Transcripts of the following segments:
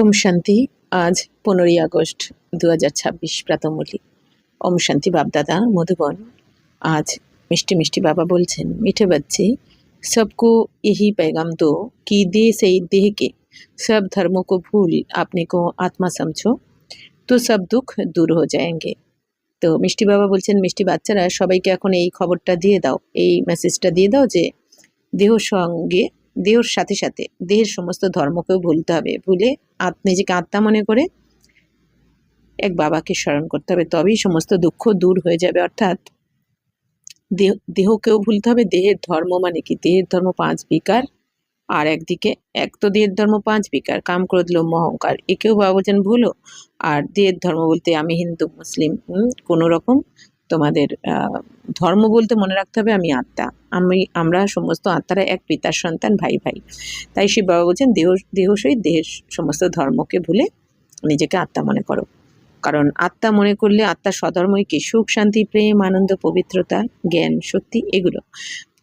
ओम शांति। आज 15 আগস্ট 2026 প্রাতঃমূলি। ओम शांति बाप दादा मधुबन। आज मिष्टी मिष्टी बाबा बोलছেন, मीठे बच्चे सबको यही पैगाम दो कि देह से देह के सब धर्मों को भूल अपने को आत्मा समझो तो सब दुख दूर हो जाएंगे। তো মিষ্টি বাবা বলছেন, মিষ্টি বাচ্চারা সবাইকে এখন এই খবরটা দিয়ে দাও, এই মেসেজটা দিয়ে দাও যে দেহর সঙ্গে দেহর সাথে সাথে দেহের সমস্ত ধর্মকেও ভুলতে হবে, ভুলে নিজেকে আত্মা মনে করে এক বাবাকে স্মরণ করতে হবে, তবেই সমস্ত দুঃখ দূর হয়ে যাবে। অর্থাৎ দেহকেও ভুলতে হবে। দেহের ধর্ম মানে কি? দেহের ধর্ম 5 বিকার, আর একদিকে এক তো দেহের ধর্ম 5 বিকার, কাম, ক্রোধ, লোভ, মোহ, অহংকার, একেও বাবা বলছেন ভুলো। আর দেহের ধর্ম বলতে আমি হিন্দু, মুসলিম, কোনো রকম তোমাদের ধর্ম বলতে মনে রাখতে হবে আমি আত্মা, আমরা সমস্ত আত্মারা এক পিতার সন্তান, ভাই ভাই। তাই শিব বাবা বলছেন দেহ সহিত দেহের সমস্ত ধর্মকে ভুলে নিজেকে আত্মা মনে করো। কারণ আত্মা মনে করলে আত্মার স্বধর্মই কি? সুখ, শান্তি, প্রেম, আনন্দ, পবিত্রতা, জ্ঞান, শক্তি, এগুলো।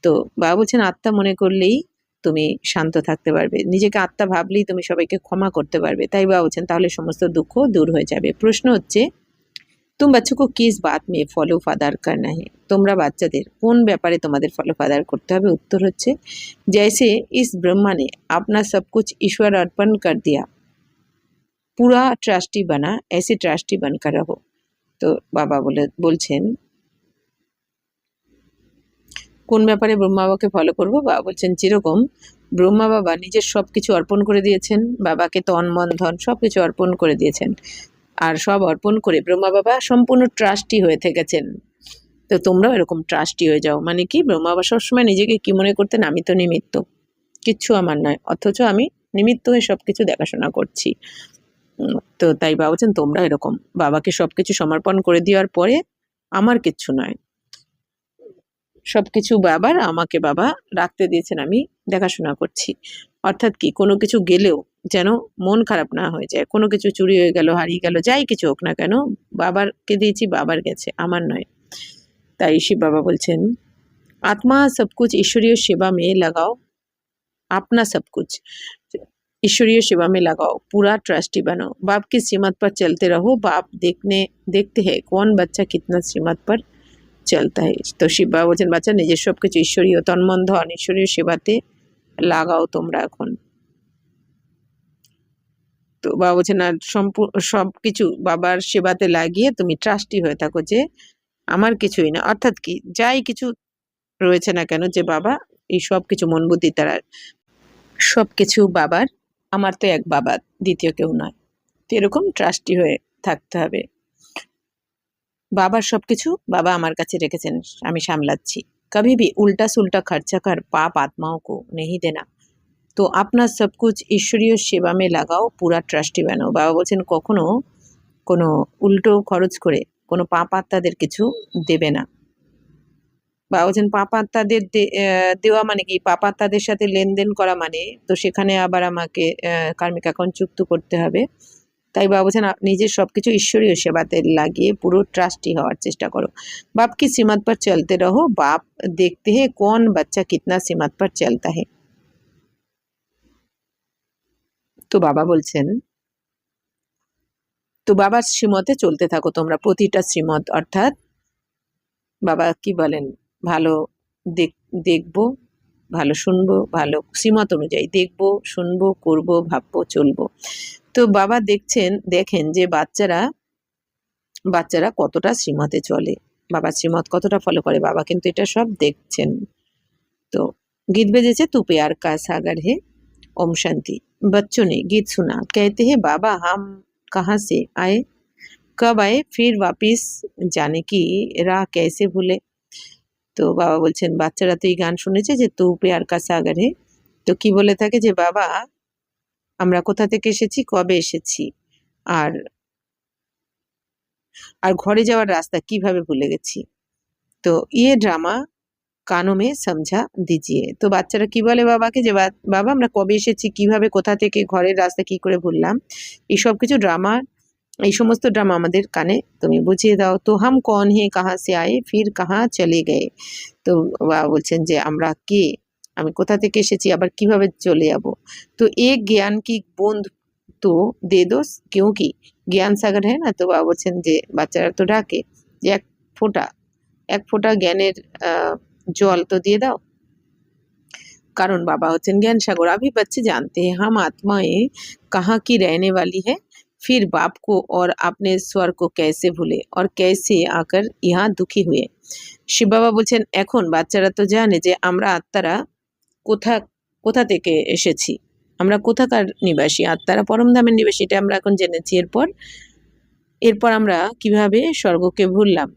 তো বাবা বলছেন আত্মা মনে করলেই তুমি শান্ত থাকতে পারবে, নিজেকে আত্মা ভাবলেই তুমি সবাইকে ক্ষমা করতে পারবে। তাই বাবা বলছেন তাহলে সমস্ত দুঃখ দূর হয়ে যাবে। প্রশ্ন হচ্ছে, तुम बच्चों को किस बात में फॉलो फादर करना है? তোমরা বাচ্চাদের কোন ব্যাপারে তোমাদের ফলো ফাদার করতে হবে? উত্তর হচ্ছে, जैसे इस ब्रह्मा ने अपना सब कुछ ईश्वर अर्पण कर दिया, पूरा ट्रस्टी बना, ऐसे ट्रस्टी बनकर रहो। তো বাবা বলছেন কোন ব্যাপারে ব্রহ্মা বাবাকে ফলো করবো? বাবা বলছেন যেরকম ব্রহ্মা বাবা নিজের সবকিছু অর্পণ করে দিয়েছেন, বাবাকে তন মন ধন সবকিছু অর্পণ করে দিয়েছেন, আর সব অর্পণ করে ব্রহ্মা বাবা সম্পূর্ণ ট্রাস্টি হয়ে থেকেছেন। তো তোমরাও এরকম ট্রাস্টি হয়ে যাও। মানে কি? ব্রহ্মা বাবা সবসময় নিজেকে কি মনে করতেন? আমি তো নিমিত্ত, কিচ্ছু আমার নয়, অথচ আমি নিমিত্ত হয়ে সবকিছু দেখাশোনা করছি। তো তাই বাবা বলছেন তোমরা এরকম বাবাকে সবকিছু সমর্পণ করে দেওয়ার পরে আমার কিচ্ছু নয়, সবকিছু বাবার, আমাকে বাবা রাখতে দিয়েছেন, আমি দেখাশোনা করছি। অর্থাৎ কি? কোনো কিছু গেলেও যেন মন খারাপ না হয়ে যায়। কোনো কিছু চুরি হয়ে গেল, হারিয়ে গেল, যাই কিছু হোক না কেন, বাবারকে দিয়েছি, বাবার গেছে, আমার নয়। তাই শিব বাবা বলছেন आत्मा सब कुछ ईश्वरीय सेवा में लगाओ, अपना सब कुछ ईश्वरीय सेवा में लगाओ, पूरा ट्रस्टी बनो, बाप की श्रीमत पर चलते रहो। बाप देखते हैं कौन बच्चा कितना श्रीमत पर चलता है। तो শিব বাবা বলছেন বাচ্চা নিজের সব কিছু ঈশ্বরীয় তন্মন ধন ঈশ্বরীয় সেবাতে লাগাও তোমরা এখন। তো বাবা বলছেন আর সব কিছু বাবার সেবাতে লাগিয়ে তুমি ট্রাস্টি হয়ে থাকো যে আমার কিছুই না। অর্থাৎ কি? যাই কিছু রয়েছে না কেন, যে বাবা এই সব কিছু মন বুদ্ধি তারা সব কিছু বাবার, আমার তো এক বাবা, দ্বিতীয় কেউ নয়। তো এরকম ট্রাস্টি হয়ে থাকতে হবে। বাবার সবকিছু বাবা আমার কাছে রেখেছেন, আমি সামলাচ্ছি। कभी भी उल्टा सुल्टा खर्चा कर पाप आत्माओं को नहीं देना, তো আপনার সব কুছ ঈশ্বরীয় সেবা মে লাগাও, পুরা ট্রাস্টি বানাও। বাবা বলছেন কখনো কোনো উল্টো খরচ করে কোনো পাপ আত্মাদের কিছু দেবে না। বাবা বলছেন পাপ আত্মাদের দেওয়া মানে কি? পাপ আত্মাদের সাথে লেনদেন করা মানে তো সেখানে আবার আমাকে কার্মিক অ্যাকাউন্ট যুক্ত করতে হবে। তাই বাবা বলছেন নিজের সবকিছু ঈশ্বরীয় সেবাতে লাগিয়ে পুরো ট্রাস্টি হওয়ার চেষ্টা করো। बाप की सीमत पर चलते रहो, बाप देखते हैं कौन बच्चा कितना सीमत पर चलता है। তো বাবা বলছেন তো বাবার শ্রীমতে চলতে থাকো তোমরা, প্রতিটা শ্রীমত। অর্থাৎ বাবা কি বলেন? ভালো দেখবো, ভালো শুনবো, ভালো শ্রীমত অনুযায়ী দেখবো, শুনবো, করবো, ভাববো, চলবো। তো বাবা দেখেন যে বাচ্চারা কতটা শ্রীমতে চলে, বাবার শ্রীমত কতটা ফলো করে, বাবা কিন্তু এটা সব দেখছেন। তো गीत बेजेছে तू प्यार का सागर है, ओम शांति। बच्चों ने गीत सुना, कहते हैं बाबा हम कहाँ से आए, कब आए, फिर वापिस जाने की राह कैसे भूले। তো বাবা বলছেন বাচ্চারা তো এই গান শুনেছে যে তু প্যার কা সাগর হে, তো কি বলে থাকে যে বাবা আমরা কোথা থেকে এসেছি, কবে এসেছি, আর ঘরে যাওয়ার রাস্তা কিভাবে ভুলে গেছি। তো ইয়ে ড্রামা কানো মে সমঝা দিজিয়ে। তো বাচ্চারা কি বলে বাবাকে যে বাবা আমরা কবে এসেছি, কিভাবে, কোথা থেকে, ঘরের রাস্তা কি করে ভুললাম, এই সব কিছু ড্রামা, এই সমস্ত ড্রামা আমাদের কানে তুমি বুঝিয়ে দাও। তো হাম কন হে, কাহা সে আয়ে, ফির কাহা চলে গয়ে। তো বাবা বলছেন যে আমরা কে, আমি কোথা থেকে এসেছি, আবার কিভাবে চলে যাব। তো এক জ্ঞান কি বুঁদ তো দে দো, क्योंकि জ্ঞান সাগর है ना। তো বাবা বলছেন যে বাচ্চারা তো ডাকে যে এক ফোঁটা জ্ঞানের জল তো দিয়ে দাও, कारण बाबा होते ज्ञान सागर। अभी बच्चे जानते हैं हम आत्माएं कहाँ की रहने वाली है, फिर बाप को और अपने स्वर को कैसे भूले और कैसे आकर यहाँ दुखी हुए। শিব বাবা বলছেন এখন বাচ্চারা তো জানে যে আমরা আত্মারা কোথা কোথা থেকে এসেছি, আমরা কোথাকার নিবাসী, আত্মারা পরমধামের নিবাসী, এটা আমরা এখন জেনেছি। এরপর আমরা কিভাবে স্বর্গকে ভুললাম,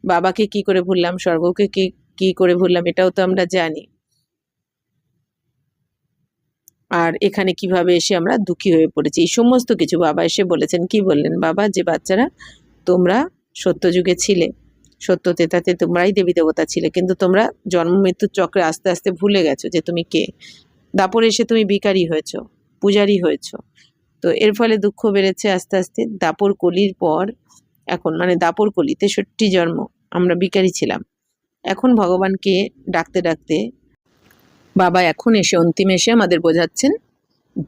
বাবাকে কি করে ভুললাম, স্বর্গকে কি করে ভুললাম, এটাও তো আমরা জানি। আর এখানে কিভাবে এসে আমরা দুঃখী হয়ে পড়েছি, এই সমস্ত কিছু বাবা এসে বলেছেন। কি বললেন বাবা? যে বাচ্চারা তোমরা সত্যযুগে ছিলে, সত্য তেতাতে তোমরাই দেবী দেবতা ছিলে, কিন্তু তোমরা জন্ম মৃত্যুর চক্রে আস্তে আস্তে ভুলে গেছো যে তুমি কে। দাপরে এসে তুমি ভিখারি হয়েছো, পূজারি হয়েছো। তো এর ফলে দুঃখ বেড়েছে আস্তে আস্তে। দাপর কলির পর এখন মানে দাপর কলি 63 জন্ম আমরা ভিখারি ছিলাম। এখন ভগবানকে ডাকতে ডাকতে বাবা এখন এসে অন্তিমে এসে আমাদের বোঝাচ্ছেন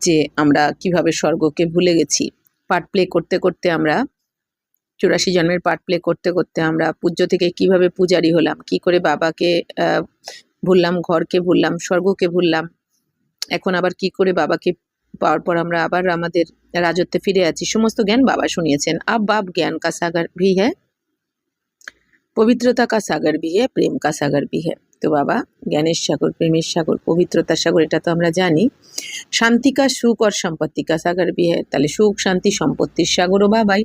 যে আমরা কিভাবে স্বর্গকে ভুলে গেছি। পার্ট প্লে করতে করতে আমরা 84 জন্মের পার্ট প্লে করতে করতে আমরা পূজ্য থেকে কিভাবে পূজারি হলাম, কি করে বাবাকে ভুললাম, ঘরকে ভুললাম, স্বর্গকে ভুললাম। এখন আবার কি করে বাবাকে পাওয়ার পর আমরা আবার আমাদের রাজত্বে ফিরে আছি, সমস্ত জ্ঞান বাবা শুনিয়েছেন। আব বাপ জ্ঞান কা সাগর ভি হ্যায়, পবিত্রতা কা সাগর ভি হ্যায়, প্রেম কা সাগর ভি হ্যায়। তো বাবা জ্ঞানের সাগর, প্রেমের সাগর, পবিত্রতার সাগর, এটা তো আমরা জানি। শান্তি কা সুখ আর সম্পত্তি কা সাগর ভি হ্যায়, তাহলে সুখ শান্তি সম্পত্তির সাগরও বাবাই।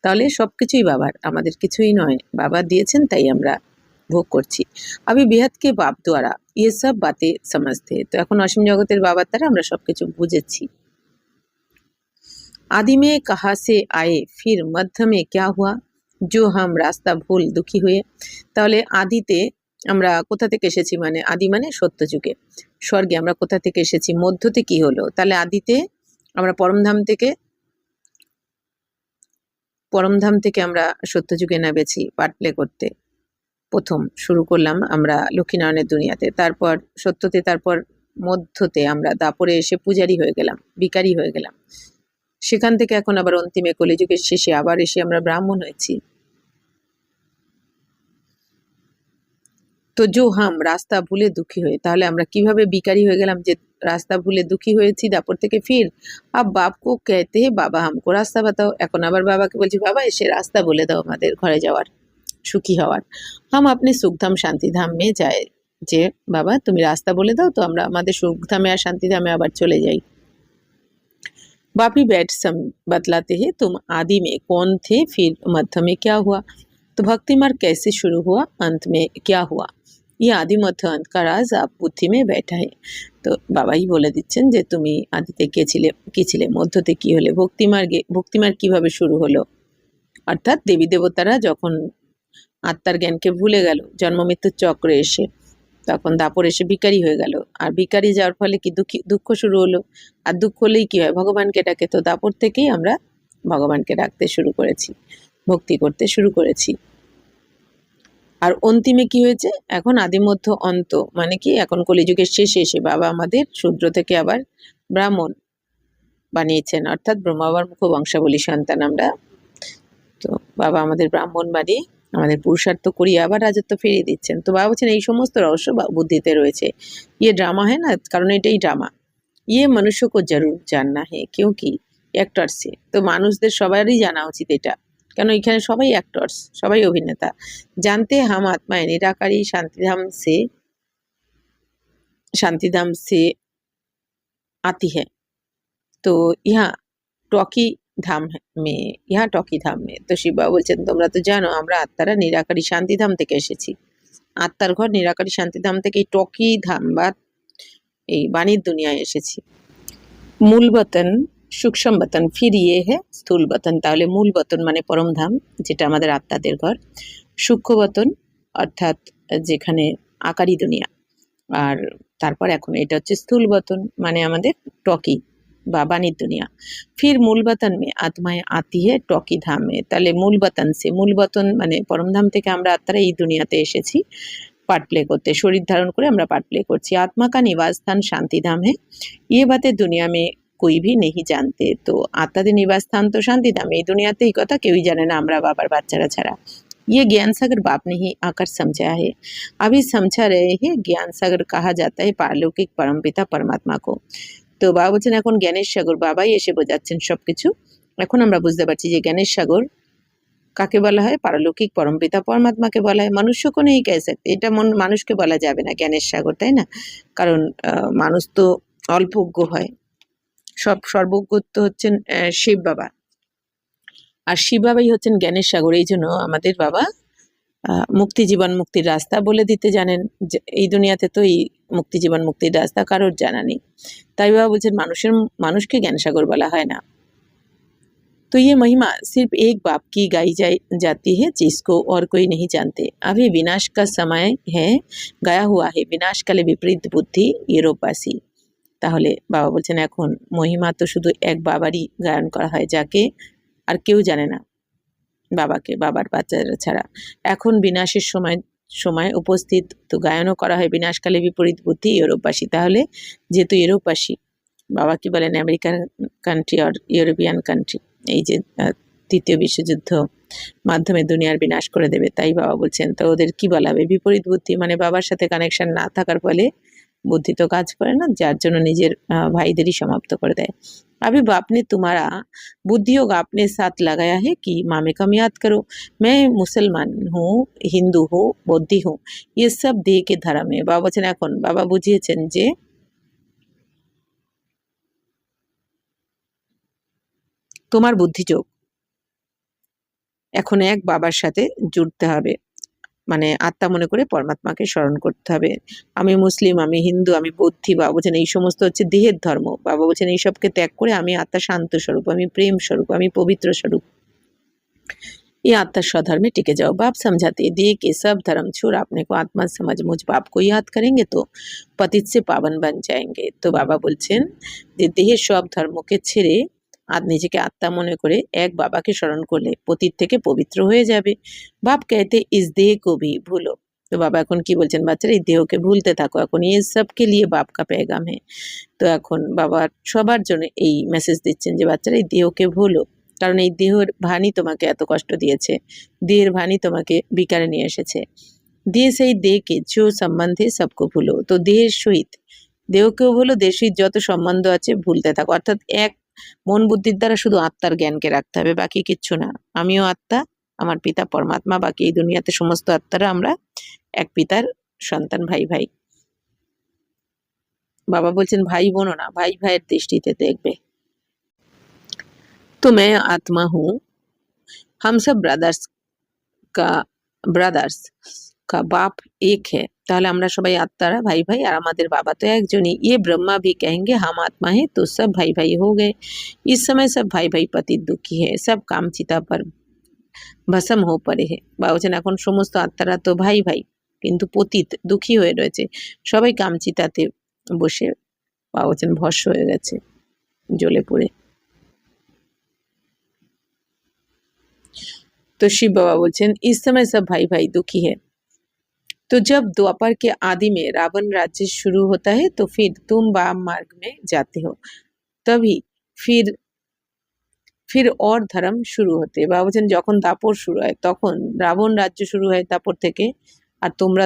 তাহলে সবকিছুই বাবার, আমাদের কিছুই নয়, বাবা দিয়েছেন তাই আমরা ভোগ করছি। আমি বেহাদকে বাপ দ্বারা ইয়ে সব বাতে সমঝতে, তো এখন অসীম জগতের বাবার দ্বারা আমরা সবকিছু বুঝেছি। आदि में कहाँ से आए, फिर मध्य में क्या हुआ, जो हम रास्ता भूल दुखी हुए। তাহলে আদিতে আমরা কোথা থেকে এসেছি, মানে আদি মানে সত্য যুগে, স্বর্গে আমরা কোথা থেকে এসেছি, মধ্যতে কি হলো। তাহলে আদিতে আমরা পরমধাম থেকে আমরা সত্যযুগে নেমেছি পার্ট প্লে করতে। প্রথম শুরু করলাম আমরা লক্ষ্মীনারায়ণের দুনিয়াতে, তারপর সত্যতে, তারপর মধ্যতে আমরা দাপরে এসে পূজারি হয়ে গেলাম, ভিখারি হয়ে গেলাম। সেখান থেকে এখন আবার অন্তিমে কলিযুগের শেষে আবার এসে আমরা ব্রাহ্মণ হয়েছি। তো जो हम রাস্তা ভুলে দুঃখী হয়ে, তাহলে আমরা কিভাবে ভিখারি হয়ে গেলাম যে রাস্তা ভুলে দুঃখী হয়েছি দাপর থেকে। ফির আব বাপ কো कहते हैं বাবা हमको রাস্তা বাতাও, এখন আবার বাবাকে বলছি বাবা এসে রাস্তা বলে দাও আমাদের ঘরে যাওয়ার, সুখী হওয়ার। हम अपने সুখধাম শান্তিধাম মে যায়, যে বাবা তুমি রাস্তা বলে দাও তো আমরা আমাদের সুখধামে আর শান্তিধামে আবার চলে যাই। बापी बैठ सम बतलाते हैं तुम आदि में कौन थे, फिर मध्य में क्या हुआ, तो भक्ति मार्ग कैसे शुरू हुआ, अंत में क्या हुआ, ये आदि मध्य अंत का राज आप बुद्धि में बैठा है। তো বাবাই বলে দিচ্ছেন যে তুমি আদিতে কে ছিলে, কি ছিলে, মধ্যতে কি হলে, ভক্তিমার্গ কিভাবে শুরু হলো। অর্থাৎ দেবী দেবতারা যখন আত্মার জ্ঞানকে ভুলে গেল জন্ম মৃত্যুর চক্রে এসে, তখন দাপর এসে ভিখারি হয়ে গেল। আর ভিখারি যাওয়ার ফলে কি দুঃখ শুরু হলো। আর দুঃখ হলেই কি হয়, ভগবানকে ডাকে। তো দাপর থেকেই আমরা ভগবানকে ডাকতে শুরু করেছি, ভক্তি করতে শুরু করেছি। আর অন্তিমে কি হয়েছে, এখন আদি মধ্য অন্ত, মানে কি এখন কলিযুগের শেষে এসে বাবা আমাদের শূদ্র থেকে আবার ব্রাহ্মণ বানিয়েছেন, অর্থাৎ ব্রহ্মাবার মুখ বংশাবলী সন্তান আমরা। তো বাবা আমাদের ব্রাহ্মণ বানিয়ে আমাদের পুরুষার্থ করিয়ে আবার রাজত্ব ফিরিয়ে দিচ্ছেন। তো বাবা বলছেন এই সমস্ত রহস্য বুদ্ধিতে রয়েছে। ইয়ে ড্রামা হয় না, কারণ এটাই ড্রামা। ইয়ে মনুষ্যকে জরুর জাননা হে ক্योंकि অ্যাক্টরস সে, তো মানুষদের সবারই জানা উচিত এটা, কেন এখানে সবাই অ্যাক্টরস, সবাই অভিনেতা। জানতে হাম আত্মায় নিরাকারী শান্তিধাম সে आती है, তো টকি টকি ধাম মে। তো শিবা বলছেন তোমরা তো জানো আমরা আত্মারা নিরাকারী শান্তিধাম থেকে এসেছি, আত্মার ঘর নিরাকারী শান্তিধাম থেকে এই টকি ধাম বা এই বাণীর দুনিয়ায় এসেছি। মূল বতন সূক্ষ্ম বতন, ফির ইয়ে হে স্থূল বতন। তাহলে মূল বতন মানে পরমধাম, যেটা আমাদের আত্মাদের ঘর। সূক্ষ্ম বতন অর্থাৎ যেখানে আকারী দুনিয়া, আর তারপর এখন এটা হচ্ছে স্থূল বতন মানে আমাদের টকি বা বাণীর দুনিয়া। ফির মূল বতন মে আত্মায় আতি হে টকি ধামে, তাহলে মূল বতন সে, মূল বতন মানে পরমধাম থেকে আমরা আত্মারা এই দুনিয়াতে এসেছি পার্ট প্লে করতে, শরীর ধারণ করে আমরা পার্ট প্লে করছি। आत्मा का निवास स्थान शांति धाम है, ये बातें दुनिया में कोई भी नहीं जानते। তো আত্মাদের নিবাস স্থান তো শান্তিধাম, এই দুনিয়াতে এই কথা কেউই জানে না আমরা বাবার বাচ্চারা ছাড়া। ये ज्ञान सागर बाप ने ही आकर समझाया है। अभी समझा रहे हैं। ज्ञान सागर कहा जाता है पारलौकिक परमपिता परमात्मा को। তো বাবা বলছেন এখন জ্ঞানের সাগর বাবাই এসে বোঝাচ্ছেন সবকিছু। এখন আমরা বুঝতে পারছি যে জ্ঞানের সাগর কাকে বলা হয়, পারলৌকিক পরমপিতা পরমাত্মাকে বলা হয়। মনুষ্যকে নেই কে सकते, এটা মানুষকে বলা যাবে না জ্ঞানের সাগর, তাই না? কারণ মানুষ তো অল্পজ্ঞ হয়, সর্বজ্ঞ তো হচ্ছেন শিব বাবা, আর শিব বাবাই হচ্ছেন জ্ঞানের সাগর। এই জন্য আমাদের বাবা মুক্তি জীবন মুক্তির রাস্তা বলে দিতে জানেন। এই দুনিয়াতে তো এই মুক্তি জীবন মুক্তির রাস্তা কারোর জানা নেই, তাই বাবা বলছেন মানুষকে জ্ঞান সাগর বলা হয় না। तो ये महिमा सिर्फ एक बाप की गाई जाती है जिसको और कोई नहीं जानते। अभी विनाश का समय है, गाया हुआ है विनाश काले विपरीत बुद्धि यूरोपासी। তাহলে বাবা বলছেন এখন মহিমা তো শুধু এক বাবারই গায়ন করা হয়, যাকে আর কেউ জানে না, বাবাকে, বাবার বাচ্চারা ছাড়া। এখন বিনাশের সময় উপস্থিত তো গায়নও করা হয় বিনাশকালে বিপরীত বুদ্ধি ইউরোপবাসী। তাহলে যেহেতু ইউরোপবাসী, বাবা কি বলেন আমেরিকান কান্ট্রি আর ইউরোপিয়ান কান্ট্রি, এই যে তৃতীয় বিশ্বযুদ্ধ মাধ্যমে দুনিয়ার বিনাশ করে দেবে, তাই বাবা বলছেন তো ওদের কি বলা হবে, বিপরীত বুদ্ধি, মানে বাবার সাথে কানেকশন না থাকার ফলে বুদ্ধি তো কাজ করে না, যার জন্য নিজের ভাইদেরই সমাপ্ত করে দেয়। अभी बाप ने तुम्हारा बुद्धि योग अपने साथ लगाया है कि माँ में कम याद करो, मैं मुसलमान हूँ, हिंदू हूँ, बौद्धी हूँ, ये सब देह के धर्म है। बाबा বলছেন এখন বাবা বুঝিয়েছেন যে তোমার বুদ্ধিযোগ এখন এক বাবার সাথে জুড়তে হবে, মানে আত্মা মনে করে পরমাত্মাকে স্মরণ করতে হবে। আমি মুসলিম, আমি হিন্দু, আমি বৌদ্ধি, বাবা বলছেন এই সমস্ত হচ্ছে দেহের ধর্ম। বাবা বলছেন এইসবকে ত্যাগ করে আমি আত্মা শান্ত স্বরূপ, আমি প্রেম স্বরূপ, আমি পবিত্র স্বরূপ, ये आत्मा स्वधर्म में टिके जाओ। बाप समझाते देह के सब धर्म छोड़ अपने को आत्मा समझ मुझ बाप को याद करेंगे तो पतित से पावन बन जाएंगे। तो बाबा বলছেন যে দেহের সব ধর্মকে ছেড়ে আর নিজেকে আত্মা মনে করে এক বাবাকে স্মরণ করলে পতিত থেকে পবিত্র হয়ে যাবে। বাপ कहते इस देह को भी भूलो। তো বাবা এখন কি বলছেন, বাচ্চারা এই দেহকে ভুলতে থাকো, এখন ये सबके लिए बाप का पैगाम है। তো এখন বাবা সবার জন্য এই মেসেজ দিচ্ছেন যে বাচ্চারা এই দেহকে ভুলো, কারণ এই দেহের ভানই তোমাকে এত কষ্ট দিয়েছে, দেহের ভানই তোমাকে বিকারে নিয়ে এসেছে। দেহ সেই দেহকে যে সম্বন্ধে সবকে ভুলো। তো দেহের সহিত দেহকেও ভুলো, দেহের সহিত যত সম্বন্ধ আছে ভুলতে থাকো, অর্থাৎ এক মন বুদ্ধির দ্বারা শুধু আত্মার জ্ঞানকে রাখতে হবে, বাকি কিচ্ছু না। আমিও আত্মা, আমার পিতা পরমাত্মা, বাকি এই দুনিয়াতে সমস্ত আত্মারা আমরা এক পিতার সন্তান, ভাই ভাই। বাবা বলছেন ভাই বোনও না, ভাই ভাইয়ের দৃষ্টিতে দেখবে। तो मैं आत्मा हूँ, हम सब ব্রাদার্স का बाप एक है। তাহলে আমরা সবাই আত্মারা ভাই ভাই, আর আমাদের বাবা তো একজনই। ये ब्रह्मा भी कहेंगे हम आत्मा है तो सब भाई भाई हो गए। इस समय सब भाई भाई पतित दुखी है, सब काम चिता पर भस्म हो पड़े है। বাবা বলছেন এখন সমস্ত আত্মারা তো ভাই ভাই, কিন্তু পতিত দুঃখী হয়ে রয়েছে, সবাই কামচিতাতে বসে বাবা বলছেন ভস্ম হয়ে গেছে, জ্বলে পড়ে। तो शिव बाबा बोलছেন इस समय सब भाई भाई दुखी है। तो जब द्वापर के आदि में रावण राज्य शुरू होता है तो फिर तुम वाम मार्ग में जाते हो, तभी फिर और धर्म शुरू होते। বাবা বলছেন যখন দাপর শুরু হয় তখন রাবণ রাজ্য শুরু হয় দাপর থেকে, আর তোমরা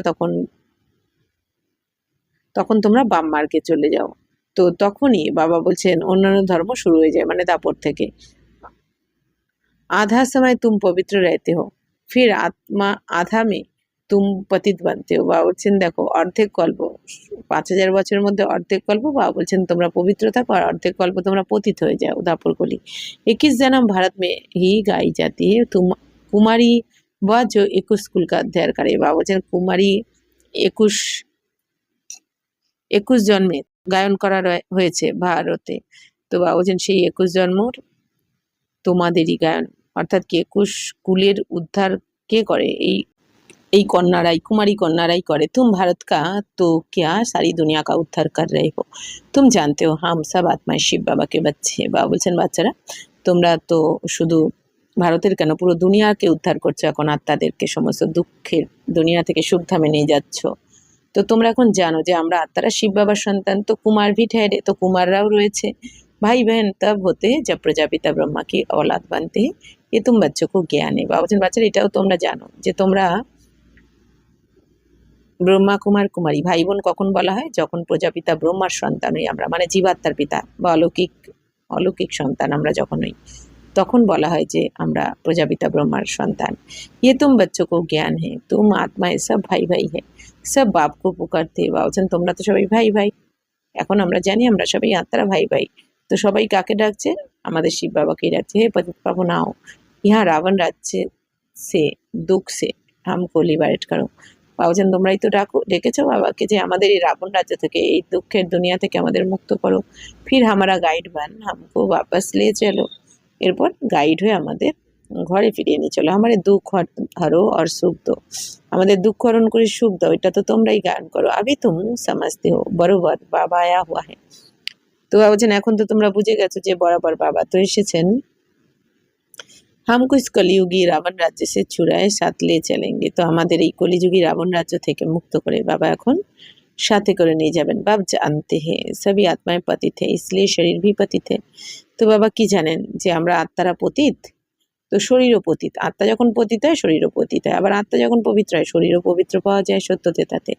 তখন তোমরা বাম মার্গে চলে যাও। তো তখনই বাবা বলছেন অন্যান্য ধর্ম শুরু হয়ে যায়, মানে দাপর থেকে। आधा समय तुम पवित्र रहते हो, फिर आत्मा आधा में तुम पतित बनते हो। বাবা বলছেন দেখো অর্ধেক কল্প, 5000 বছরের মধ্যে অর্ধেক কল্প বাবা বলছেন তোমরা পবিত্র থাকো, আর অর্ধেক কল্প তোমরা পতিত হয়ে যাও দাপর কলি। 21 जन्म भारत में ही गाई जाती है। तुम कुमारी व जो 21 कुल का अध्ययन करे। বাবা বলছেন কুমারী 21 জন্মে গায়ন করা হয়েছে ভারতে। তো বাবা বলছেন সেই 21 জন্মর তোমাদেরই গায়ন, অর্থাৎ কি 21 কুলের উদ্ধার কে করে, এই কন্যারাই, কুমারী কন্যারাই করে। तुम भारत का तो क्या सारी दुनिया का उद्धार कर रहे हो, तुम जानते हो हम सब आत्माएं शिव बाबा के बच्चे। বাবা বলছেন বাচ্চারা তোমরা তো শুধু ভারতের কেন পুরো দুনিয়াকে উদ্ধার করছো, এখন আত্মাদেরকে সমস্ত দুঃখের দুনিয়া থেকে সুখধামে নিয়ে যাচ্ছ। তো তোমরা এখন জানো যে আমরা আত্মারা শিব বাবার সন্তান। তো কুমার ভি ঠেরে, তো কুমাররাও রয়েছে, भाई बहन तब होते हैं जब प्रजापिता ब्रह्मा की औलाद बनते हैं। ये तुम बच्चों को জ্ঞান है। বাবা বলছেন বাচ্চারা এটাও তোমরা জানো যে তোমরা ব্রহ্মা কুমার কুমারী ভাই বোন কখন বলা হয়? যখন প্রজাপিতা ব্রহ্মার সন্তান হই আমরা, মানে জীবাত্মার পিতা বা অলৌকিক অলৌকিক সন্তান আমরা যখন হই, তখন বলা হয় যে আমরা প্রজাপিতা ব্রহ্মার সন্তান। ये तुम बच्चों को ज्ञान है, तुम आत्माएं सब भाई भाई है, सब बाप को पुकारते। বাবা বলছেন তোমরা তো সবাই ভাই ভাই। এখন আমরা জানি আমরা সবাই আত্মারা ভাই ভাই। তো সবাই কাকে ডাকছে? আমাদের শিব বাবাকেই ডাকছে। হে पतित पावन आओ, यहाँ रावण राज्य से दुख से हमको लिबरेट करो। বাবা বলছেন তোমরাই তো ডেকেছো বাবাকে যে আমাদের এই রাবণ রাজ্য থেকে, এই দুঃখের দুনিয়া থেকে আমাদের মুক্ত করো। ফির হামারা গাইড বান হামকো वापस ले चलो। এরপর গাইড হয়ে আমাদের ঘরে ফিরিয়ে নিয়ে চলো। আমাদের দুঃখ হরো আর সুখ দো, আমাদের দুঃখ হরণ করে সুখ দাও, এটা তো তোমরাই গান করো। আবি তুম সমঝতে হো বরাবর বাবা আয়া হুয়া হ্যায়। তো বাবা বলছেন এখন তো তোমরা বুঝে গেছো যে বরাবর বাবা তো এসেছেন। हमको इस कलियुगी রাবণ রাজ্য সে চুরায় সাথ লে চলেঙ্গে। তো আমাদের এই কলিযুগী রাবণ রাজ্য থেকে মুক্ত করে বাবা এখন সাথে করে নিয়ে যাবেন। বাপ জানতে হে সবই আত্মায় পতিত হে इसलिए शरीर भी पतित है। তো বাবা কি জানেন যে আমরা আত্মারা পতিত, তো শরীরও পতিত। আত্মা যখন পতিত হয় শরীরও পতিত হয়, আবার আত্মা যখন পবিত্র হয় শরীরও পবিত্র পাওয়া যায় সত্যতে তাতে।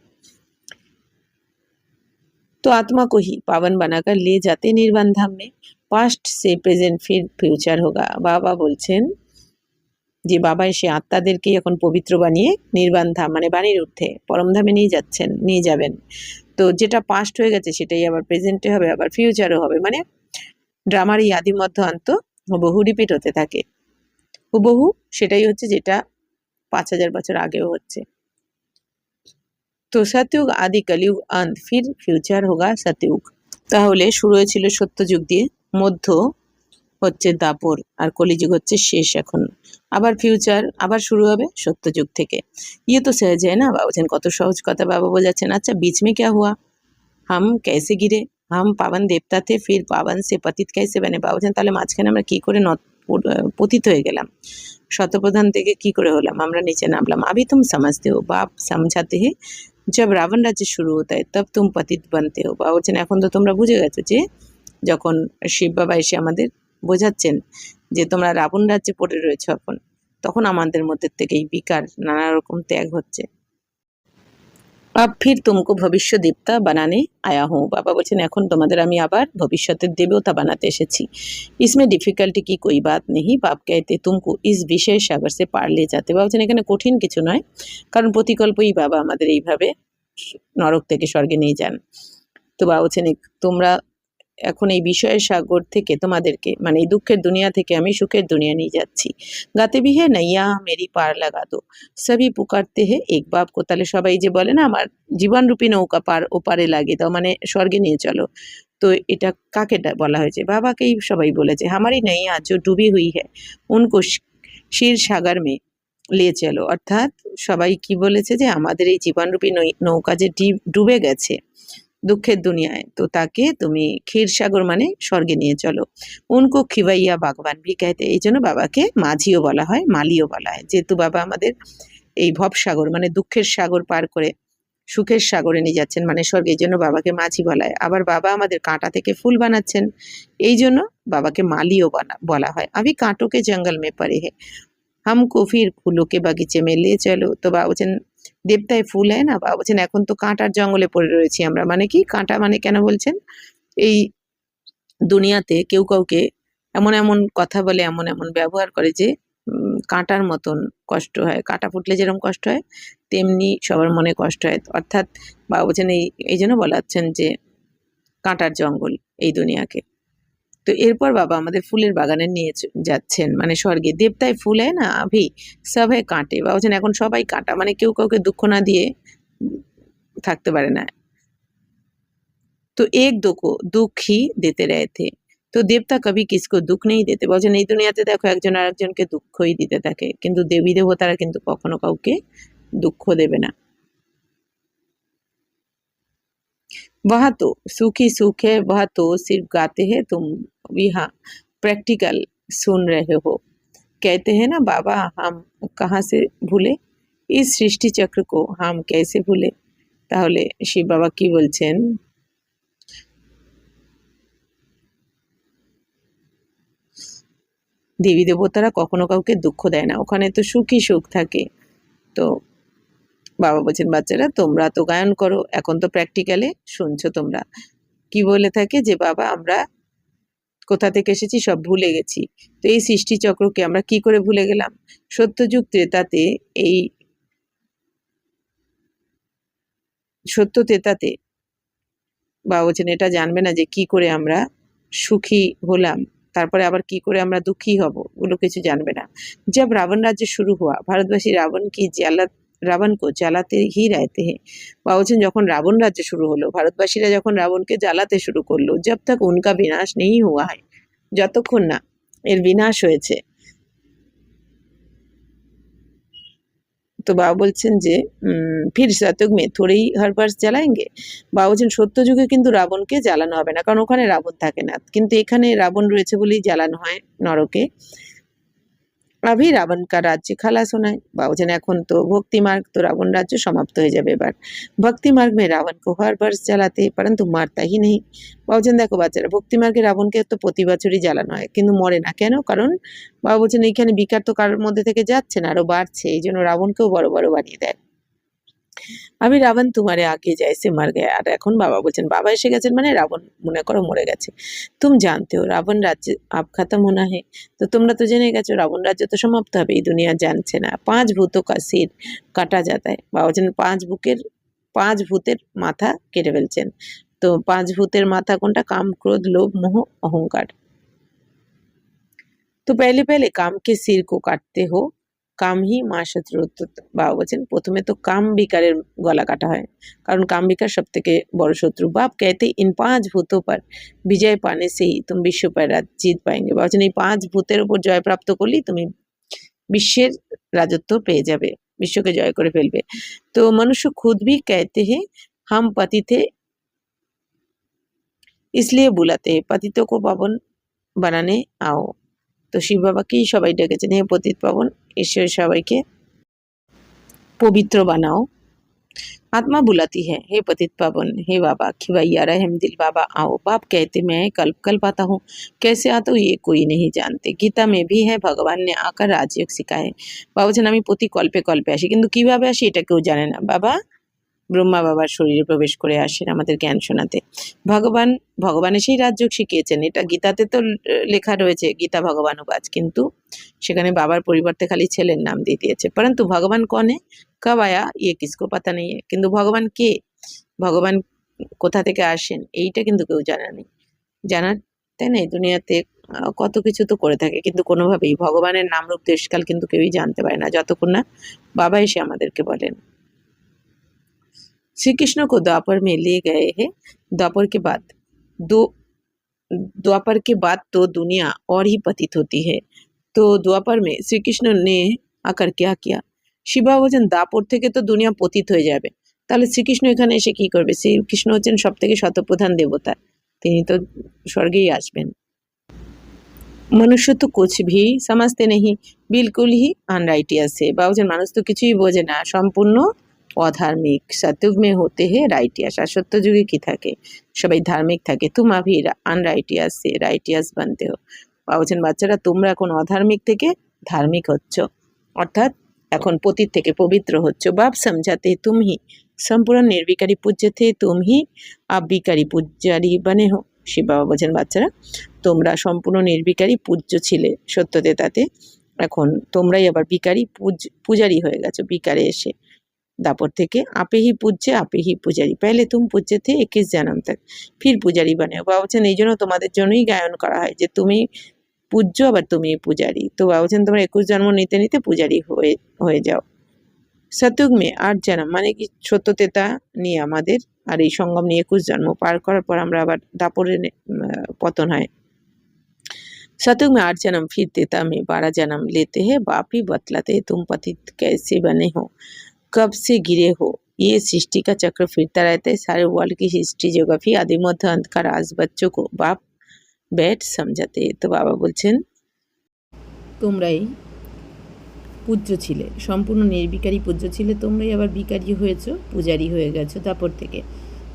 तो आत्मा को ही पावन बनाकर ले जाते निर्वाण धाम में। पास्ट से प्रेजेंट फिर फ्यूचर होगा। বাবা বলছেন যে বাবা এসে আত্মাদেরকে এখন পবিত্র বানিয়ে নির্বাণ ধাম মানে বাণীর ঊর্ধ্বে পরমধামে নিয়ে যাচ্ছেন, নিয়ে যাবেন। তো যেটা পাস্ট হয়ে গেছে সেটাই আবার প্রেজেন্টে হবে, আবার ফিউচারও হবে। মানে ড্রামার এই আদি মধ্য অন্ত হুবহু রিপিট হতে থাকে। হুবহু সেটাই হচ্ছে যেটা 5000 বছর আগেও হচ্ছে। তো সত্যযুগ আদি কলিযুগ অন্ত ফির ফিউচার হোগা সত্যযুগ। তাহলে শুরু হয়েছিল সত্যযুগ দিয়ে, মধ্য হচ্ছে দাপর, আর কলিযুগ হচ্ছে শেষ এখন। আবার ফিউচার আবার শুরু হবে সত্যযুগ থেকে। ইয়ে তো সহজ है না। বাবা বলছেন কত সহজ কথা বাবা বোঝাচ্ছেন। আচ্ছা बीच में क्या हुआ, हम कैसे गिरे, हम पावन देवता थे फिर पावन से पतित कैसे बने। বাবা বলছেন তাহলে মাঝখানে আমরা কি করে পতিত হয়ে গেলাম, শতপ্রধান থেকে কি করে হলাম, আমরা নিচে নামলাম। अभी तुम समझते हो, बाप समझाते हैं जब रावण राज्य शुरू होता है तब तुम पतित बनते हो। বাবা বলছেন এখন তো তোমরা বুঝে গেছো যে যখন শিব বাবা এসে আমাদের বোঝাচ্ছেন যে তোমরা রাবণ রাজ্যে পড়ে রয়েছো এখন, তখন আমাদের মধ্যে থেকে এই বিকার নানা রকম ত্যাগ হচ্ছে। अब फिर तुमको ভবিষ্য দেবতা বানানে আয়া হুঁ। বাবা বলছেন এখন তোমাদের আমি আবার ভবিষ্যতের দেবতা বানাতে এসেছি। इसमें डिफिकल्टी की कोई बात नहीं, बाप कहते तुमको इस विषय सागर से पार ले जाते। বাবা বলছেন এখানে কঠিন কিছু নয়, কারণ প্রতিকল্পই বাবা আমাদের এইভাবে নরক থেকে স্বর্গে নিয়ে যান। তো বাবা বলছেন তোমরা এখন এই বিষয়ের সাগর থেকে তোমাদেরকে মানে এই দুঃখের দুনিয়া থেকে আমি সুখের দুনিয়া নিয়ে যাচ্ছি। গাতে ভি হে নাইয়া মেরি পার লাগা দো, সবই পুকারতে হে এক বাপ কো। তাহলে সবাই যে বলে না আমার জীবনরূপী নৌকা পার ওপারে লাগিয়ে দাও, মানে স্বর্গে নিয়ে চলো। তো এটা কাকে বলা হয়েছে? বাবাকেই সবাই বলেছে। হামারি নাইয়া जो ডুবি হুই है उनको क्षीर সাগর মে লে চলো। অর্থাৎ সবাই কি বলেছে যে আমাদের এই জীবনরূপী নৌকা যে ডুবে গেছে দুঃখের দুনিয়ায়, তো তাকে তুমি ক্ষীরসাগর মানে স্বর্গে নিয়ে চলো। উনকো খিবাইয়া ভগবান ভি कहते। এই জন্য বাবাকে মাঝিও বলা হয়, মালিও বলা হয়, যেহেতু বাবা আমাদের এই ভবসাগর মানে দুঃখের সাগর পার করে সুখের সাগরে নিয়ে যাচ্ছেন মানে স্বর্গে, এই জন্য বাবাকে মাঝি বলা হয়। আবার বাবা আমাদের কাঁটা থেকে ফুল বানাচ্ছেন, এই জন্য বাবাকে মালিও বলা হয়। আমি কাঁটোকে জঙ্গল মে পড়ে হে हमको फिर फूलों के बगीचे में ले चलो। তো বাবা বলছেন দেবতায় ফুল হয় না, বাবা বলছেন এখন তো কাঁটার জঙ্গলে পড়ে রয়েছি আমরা। মানে কি কাঁটা মানে কেন বলছেন? এই দুনিয়াতে কেউ কাউকে এমন এমন কথা বলে, এমন এমন ব্যবহার করে যে কাঁটার মতন কষ্ট হয়। কাঁটা ফুটলে যেরকম কষ্ট হয় তেমনি সবার মনে কষ্ট হয়। অর্থাৎ বাবা বলছেন এই জন্য বলাচ্ছেন যে কাঁটার জঙ্গল এই দুনিয়াকে। তো এরপর বাবা আমাদের ফুলের বাগানে নিয়ে যাচ্ছেন মানে স্বর্গে। দেবতায় ফুল হয় না আভি সবাই কাঁটে। বাবা বলছেন এখন সবাই কাঁটা, মানে কেউ কাউকে দুঃখ না দিয়ে থাকতে পারে না। তো এক দো কো দুঃখ হি দিতে রয়েছে। তো দেবতা কবি কিসকো দুঃখ নেই দিতে। বলছেন এই দুনিয়াতে দেখো একজন আরেকজনকে দুঃখই দিতে থাকে, কিন্তু দেবী দেবতারা কিন্তু কখনো কাউকে দুঃখ দেবে না। वह तो सुख ही सुख है, वह तो सिर्फ गाते हैं, तुम भी हाँ प्रैक्टिकल सुन रहे हो। कहते हैं ना बाबा हम कहाँ से भूले, इस সৃষ্টি চক্র को हम कैसे भूले। তাহলে শিব বাবা কি বলছেন? দেবী দেবতারা কখনো কাউকে দুঃখ দেয় না, ওখানে তো সুখই সুখ থাকে। তো বাবা বলছেন, বাচ্চারা তোমরা তো গায়ন করো, এখন তো প্র্যাকটিক্যালে শুনছো তোমরা। কি বলে থাকে যে বাবা আমরা কোথা থেকে এসেছি সব ভুলে গেছি। তো এই সৃষ্টি চক্রকে আমরা কি করে ভুলে গেলাম? সত্যযুগ ত্রেতাতে, এই সত্য ত্রেতাতে বাবা বলছেন এটা জানবে না যে কি করে আমরা সুখী হলাম, তারপরে আবার কি করে আমরা দুঃখী হব, ওগুলো কিছু জানবে না। जब रावण राज्य शुरू हुआ भारतवासी রাবণ কো জ্বালাতে হি रहते हैं। বাবা বলছেন যখন রাবণ রাজ্য শুরু হলো, ভারতবাসীরা যখন রাবণকে জ্বালাতে শুরু করলো, जब तक उनका विनाश नहीं हुआ है, যতক্ষণ না এর বিনাশ হয়েছে। তো বাবা বলছেন যে ফির সত্যযুগ মে থোড়েই হর বার্স জ্বালাएंगे। বাবা বলছেন সত্য যুগে কিন্তু রাবণকে জ্বালানো হবে না, কারণ ওখানে রাবণ থাকে না, কিন্তু এখানে রাবণ রয়েছে বলেই জ্বালানো হয় নরকে। अभी रावण का राज्य খালাস होना है। বাবা বলছেন এখন তো ভক্তি মার্গ, তো রাবণ রাজ্য সমাপ্ত হয়ে যাবে এবার। ভক্তি মার্গ মে রাবণ কো হর বার্স জ্বালাতে পরন্তু মারতা হি নেই। বাবা বলছেন দেখো বাচ্চারা, ভক্তি মার্গে রাবণকে তো প্রতি বছরই জ্বালানো হয়, কিন্তু মরে না কেন? কারণ বাবা বলছেন এইখানে বিকার তো কারোর মধ্যে থেকে যাচ্ছে না, আরো বাড়ছে, এই জন্য রাবণকেও বড় বড় বানিয়ে দেয়। আমি রাবণ তোমারে আগে যাইছে মার গয়া। আর এখন বাবা বলছেন বাবা এসে গেছেন মানে রাবণ মনে করো মরে গেছে। তুম জানতে হো রাবণ রাজ্য আব খতম হোনা হে। তো তোমরা তো জেনে গেছো রাবণ রাজ্য তো সমাপ্ত হবে, এই দুনিয়া জানছে না। 5 ভূতোं का सिर কাটা जाता है। বাবা বলছেন 5 ভূতের মাথা কেটে ফেলছেন। তো 5 ভূতের মাথা কোনটা? কাম, ক্রোধ, লোভ, মোহ, অহংকার। তো पहले पहले काम के सिर को काटते हो, কাম হি মা শত্রু। তো বাবা বলছেন প্রথমে তো কাম বিকারের গলা কাটা হয়, কারণ কাম বিকার সব থেকে বড় শত্রু। বাপ कहते इन 5 ভূতों पर विजय पाने से ही तुम विश्व पर जीत पाएंगे। বাবা বলছেন এই 5 ভূতের উপর জয় প্রাপ্ত করলেই তুমি বিশ্বের রাজত্ব পেয়ে যাবে, বিশ্বকে জয় করে ফেলবে। তো মনুষ্য खुद भी कहते हैं हम पति थे इसलिए बुलाते हैं पतितों को पावन बनाने आओ। তো শিব বাবাকেই সবাই ডেকেছেন, হে পতিত পাবন, ঈশ্বর সবাইকে পবিত্র বানাও। आत्मा बुलाती है, हे पतित पावन, हे बाबा खिवैया रहम दिल बाबा आओ। बाप कहते मैं कल्प कल्प आता हूँ, कैसे आता हूँ ये कोई नहीं जानते। गीता में भी है भगवान ने आकर राजयोग सिखाए। বাবা বলছেন আমি প্রতি কল্পে কল্পে আসি, কিন্তু কিভাবে আসি এটা কেউ জানে না। বাবা ব্রহ্মা বাবার শরীরে প্রবেশ করে আসেন আমাদের জ্ঞান শোনাতে। ভগবানের সেই রাজযোগ শিখিয়েছেন, এটা গীতাতে তো লেখা রয়েছে, গীতা ভগবানুবাজ, কিন্তু সেখানে বাবার পরিবর্তে খালি ছেলের নাম দিয়ে দিয়েছে। পরন্তু ভগবান কনে কব আয়া ইয়ে কিসকো পাতা নেই। কিন্তু ভগবান কে, ভগবান কোথা থেকে আসেন এইটা কিন্তু কেউ জানা নেই, জানার তাই না? এই দুনিয়াতে কত কিছু তো করে থাকে, কিন্তু কোনোভাবেই ভগবানের নাম রূপ দেশকাল কিন্তু কেউই জানতে পারে না, যতক্ষণ না বাবা এসে আমাদেরকে বলেন। श्री कृष्ण को द्वापर में ले गए हैं। द्वापर के बाद तो दुनिया और ही पतित होती है। तो द्वापर में श्री कृष्ण ने आकर क्या किया? শিবা বলছেন দাপর থেকে তো দুনিয়া পতিত হয়ে যাবে, তাহলে শ্রীকৃষ্ণ এখানে এসে কি করবে? শ্রীকৃষ্ণ হচ্ছেন সব থেকে শতপ্রধান দেবতা, তিনি তো স্বর্গেই আসবেন। মনুষ্য তো কুছ ভি সমঝতে নেই, বিলকুল হি আনরাইটিয়াস है। বাবা বলছেন মানুষ তো কিছুই বোঝে না, সম্পূর্ণ অধার্মিক। সত্যযুগ মে হতে হে রাইটিয়াস। আর সত্য যুগে কি থাকে? সবাই ধার্মিক থাকে। তুম আভি আনরাইটিয়াস সে রাইটিয়াস বানতে হো। বাবা বলছেন বাচ্চারা তোমরা এখন অধার্মিক থেকে ধার্মিক হচ্ছ, অর্থাৎ এখন পতিত থেকে পবিত্র হচ্ছ। বাপ সমঝাতে তুম হি সম্পূর্ণ নির্বিকারী পূজ্য থে, তুম হি আব বিকারী পূজারি বনে হো। শিব বাবা বলছেন বাচ্চারা তোমরা সম্পূর্ণ নির্বিকারী পূজ্য ছিলে সত্যতেতাতে, এখন তোমরাই আবার বিকারী পূজারি হয়ে গেছো বিকারে এসে। दापर থেকে আপে হি পূজ্যে আপে হি পূজারি, पहले तुम पूज्य थे 21 जन्म तक फिर পূজারি बने हो। বাবা বলছেন এই জন্য তোমাদের জন্যই গায়ন করা হয় যে তুমি পূজ্য আবার তুমি পূজারি। তো বাবা বলছেন তোমরা 21 জন্ম নিতে নিতে পূজারি হয়ে যাও। সত্যযুগ মে 8 জন্ম মানে কি সত্য তেতা নিয়ে আমাদের, আর এই সঙ্গম নিয়ে 21 জন্ম পার করার পর আমরা আবার দাপরে পতন হয়। सतयुग में 8 जन्म फिर तेता में 12 जन्म लेते हैं। बाप ही बतलाते हैं तुम पतित कैसे बने हो, कब से गिरे हो। ये सृष्टि का चक्र फिरता रहता है। सारे वर्ल्ड की हिस्ट्री जोग्राफी आदि मध्य अंत का राज बच्चों को बाप बैठ समझाते। তো বাবা বলছেন তোমরাই পূজ্য ছিলে, সম্পূর্ণ নির্বিকারী পূজ্য ছিলে, তোমরাই আবার বিকারী হয়েছো, পূজারি হয়ে গেছো তারপর থেকে।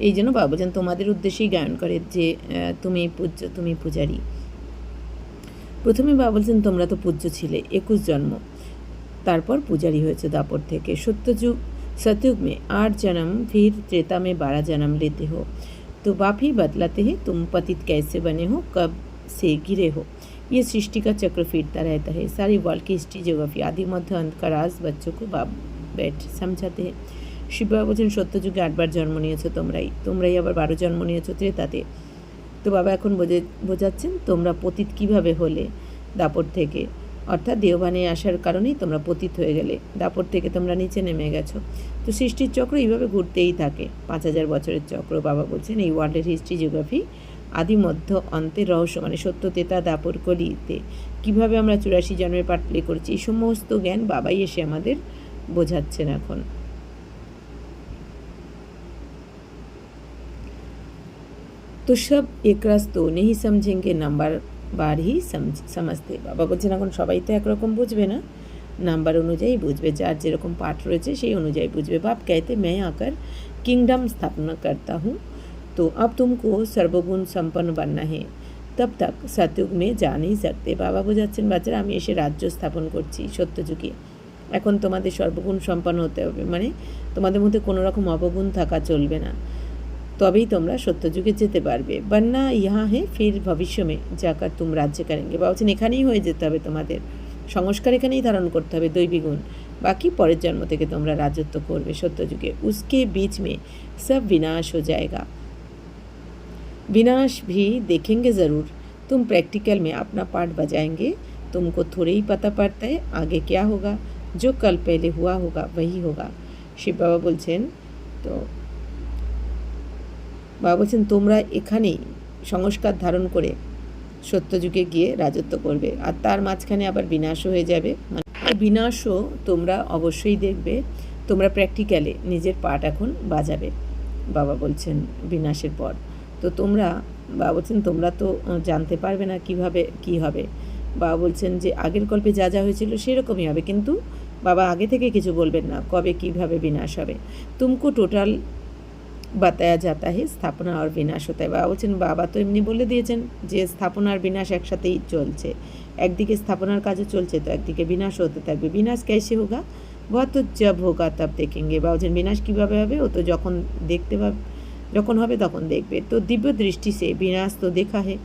এই জন্য বাবা বলছেন তোমাদের উদ্দেশ্যেই গায়ন করে যে তুমি পূজ্য তুমি পূজারি। প্রথমে বাবা বলছেন তোমরা তো পূজ্য ছিলে 21 জন্ম, তারপর পূজারি হয়েছে দাপর থেকে। सतयुग में 8 जन्म, फिर त्रेता में 12 जन्म लेते हो, तो बाप ही बतलाते हैं तुम पतित कैसे बने हो, कब से गिरे हो। ये सृष्टि का चक्र फिरता रहता है। सारी वर्ल्ड की हिस्ट्री ज्योग्राफी आदि मध्य अंत का राज बच्चों को बाप बैठ समझाते हैं। শিব বাবা বলছেন সত্যযুগে 8 বার জন্ম নিয়েছো তোমরাই আবার 12 জন্ম নিয়েছো ত্রেতাতে। তো বাবা এখন বোঝাচ্ছেন তোমরা পতিত কিভাবে হলে দাপর থেকে, অর্থাৎ দেওভানে আসার কারণেই তোমরা পতিত হয়ে গেলে, দাপর থেকে তোমরা নিচে নেমে গেছো। তো সৃষ্টির চক্র এইভাবে ঘুরতেই থাকে, 5000 বছরের চক্র। বাবা বলছেন এই ওয়ার্ল্ডের হিস্ট্রি জিওগ্রাফি আদি মধ্য অন্তের রহস্য, মানে সত্য তেতা দাপর কলিতে কীভাবে আমরা 84 জন্মের পার্ট প্লে করছি, এই সমস্ত জ্ঞান বাবাই এসে আমাদের বোঝাচ্ছেন এখন। তো সব একরাস তো নেই সমঝেঙ্গে নাম্বার বার হি সমঝতে। বাবা বলছেন এখন সবাই তো একরকম বুঝবে না, নাম্বার অনুযায়ী বুঝবে, যার যেরকম পাঠ রয়েছে সেই অনুযায়ী বুঝবে। বাপ कहते मैं आकर किंगडम स्थापना करता हूँ, तो अब तुमको सर्वगुण संपन्न बनना है, तब तक सतयुग में जा नहीं सकते। বাবা বোঝাচ্ছেন বাচ্চারা আমি এসে রাজ্য স্থাপন করছি সত্যযুগে, এখন তোমাদের সর্বগুণ সম্পন্ন হতে হবে, মানে তোমাদের মধ্যে কোনো রকম অবগুণ থাকা চলবে না, তবেই তোমরা সত্যযুগে যেতে পারবে। বন্যা ইহা হে ফির ভবিষ্য মে যাকার তুম রাজ্য করেঙ্গে। বা বলছেন এখানেই হয়ে যেতে হবে, তোমাদের সংস্কার এখানেই ধারণ করতে হবে দৈবী গুণ, বাকি পরের জন্ম থেকে তোমরা রাজত্ব করবে সত্যযুগে। उसके बीच में सब विनाश हो जाएगा, विनाश भी देखेंगे ज़रूर, तुम प्रैक्टिकल में अपना पार्ट बजाएंगे, तुमको थोड़े ही पता पड़ता है आगे क्या होगा, जो कल पहले हुआ होगा वही होगा। শিব বাবা বলছেন তো বাবা বলছেন তোমরা এখানেই সংস্কার ধারণ করে সত্যযুগে গিয়ে রাজত্ব করবে, আর তার মাঝখানে আবার বিনাশও হয়ে যাবে, মানে বিনাশও তোমরা অবশ্যই দেখবে, তোমরা প্র্যাকটিক্যালে নিজের পার্ট এখন বাজাবে। বাবা বলছেন বিনাশের পর তো তোমরা, বাবা বলছেন তোমরা তো জানতে পারবে না কিভাবে কি হবে। বাবা বলছেন যে আগের কল্পে যা যা হয়েছিল সেরকমই হবে, কিন্তু বাবা আগে থেকে কিছু বলবেন না কবে কিভাবে বিনাশ হবে। তুমকো টোটাল বাতায়া যাতা হে স্থাপনা আর বিনাশ হতে। বাবা বলছেন বাবা তো এমনি বলে দিয়েছেন যে স্থাপনা আর বিনাশ একসাথেই চলছে, একদিকে স্থাপনার কাজও চলছে তো একদিকে বিনাশও হতে থাকবে। বিনাশ कैसे होगा, वह तो जब होगा तब देखेंगे। বাবা বলছেন বিনাশ কীভাবে হবে, ও তো যখন হবে তখন দেখবে। তো দিব্য দৃষ্টি সে বিনাশ তো দেখা হে।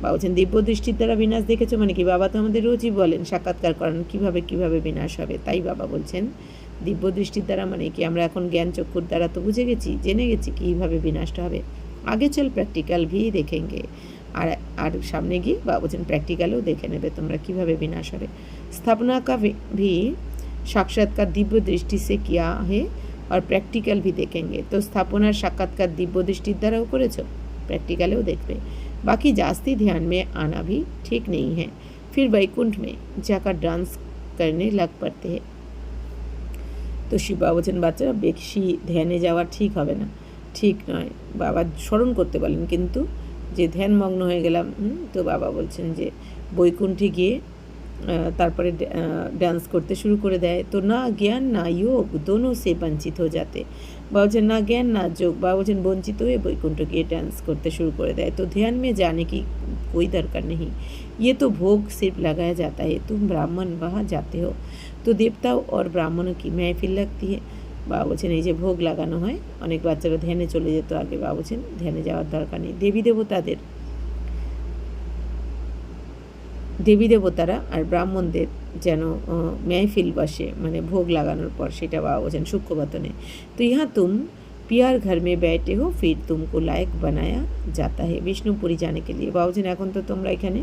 বাবা বলছেন দিব্য দৃষ্টির দ্বারা বিনাশ দেখেছো, মানে কি বাবা তো আমাদের রোজই বলেন সাক্ষাৎকার করেন কীভাবে বিনাশ হবে, তাই বাবা বলছেন দিব্য দৃষ্টির দ্বারা, মানে কি আমরা এখন জ্ঞান চক্ষুর দ্বারা তো বুঝে গেছি, জেনে গেছি কীভাবে বিনাশটা হবে। আগে চল প্র্যাকটিক্যাল ভি দেখেঙ্গে, আর সামনে গিয়ে বাবা বলছেন প্র্যাকটিক্যালও দেখে নেবে তোমরা কীভাবে বিনাশ হবে। স্থাপনা কা ভি সাক্ষাৎকার দিব্য দৃষ্টি সে কিয়া হে আর প্র্যাকটিক্যাল ভি দেখেঙ্গে। তো স্থাপনার সাক্ষাৎকার দিব্য দৃষ্টির দ্বারাও করেছো, প্র্যাকটিক্যালেও দেখবে। बाकी जास्ती ध्यान में आना भी ठीक नहीं है, फिर वैकुंठ में जाकर डांस करने लग पड़ते हैं। তো শিব বাবা বলছেন বাচ্চারা বেশি ধ্যানে যাওয়া ঠিক হবে না, ঠিক নয়। বাবা স্মরণ করতে বলেন, কিন্তু যে ধ্যানমগ্ন হয়ে গেলাম, তো বাবা বলছেন যে বৈকুণ্ঠে গিয়ে তারপরে ডান্স করতে শুরু করে দেয়। তো না জ্ঞান না যোগ দোনো সে বঞ্চিত হয়ে যাতে। বাবা বলছেন না জ্ঞান না যোগ, বাবা বলছেন বঞ্চিত হয়ে বৈকুণ্ঠ গিয়ে ডান্স করতে শুরু করে দেয়। তো ध्यान में जाने की कोई दरकार नहीं, ये तो भोग सिर्फ लगाया जाता है, तुम ब्राह्मण वहाँ जाते हो तो देवताओं और ब्राह्मणों की महफिल लगती है। বাবা বলছেন এই যে ভোগ লাগানো হয়, অনেক বাচ্চারা ধ্যানে চলে যেত আগে, বাবা বলছেন ধ্যানে যাওয়ার দরকার নেই, দেবী দেবতারা আর ব্রাহ্মণদের যেন মেহফিল বসে, মানে ভোগ লাগানোর পর, সেটা বাবা বলছেন সূক্ষ্মবতনে। তো ইহা তুম পিয়ার ঘর মে बैठे हो फिर तुमको लायक बनाया जाता है বিষ্ণুপুরী जाने के लिए। বাবা বলছেন এখন তো তোমরা এখানে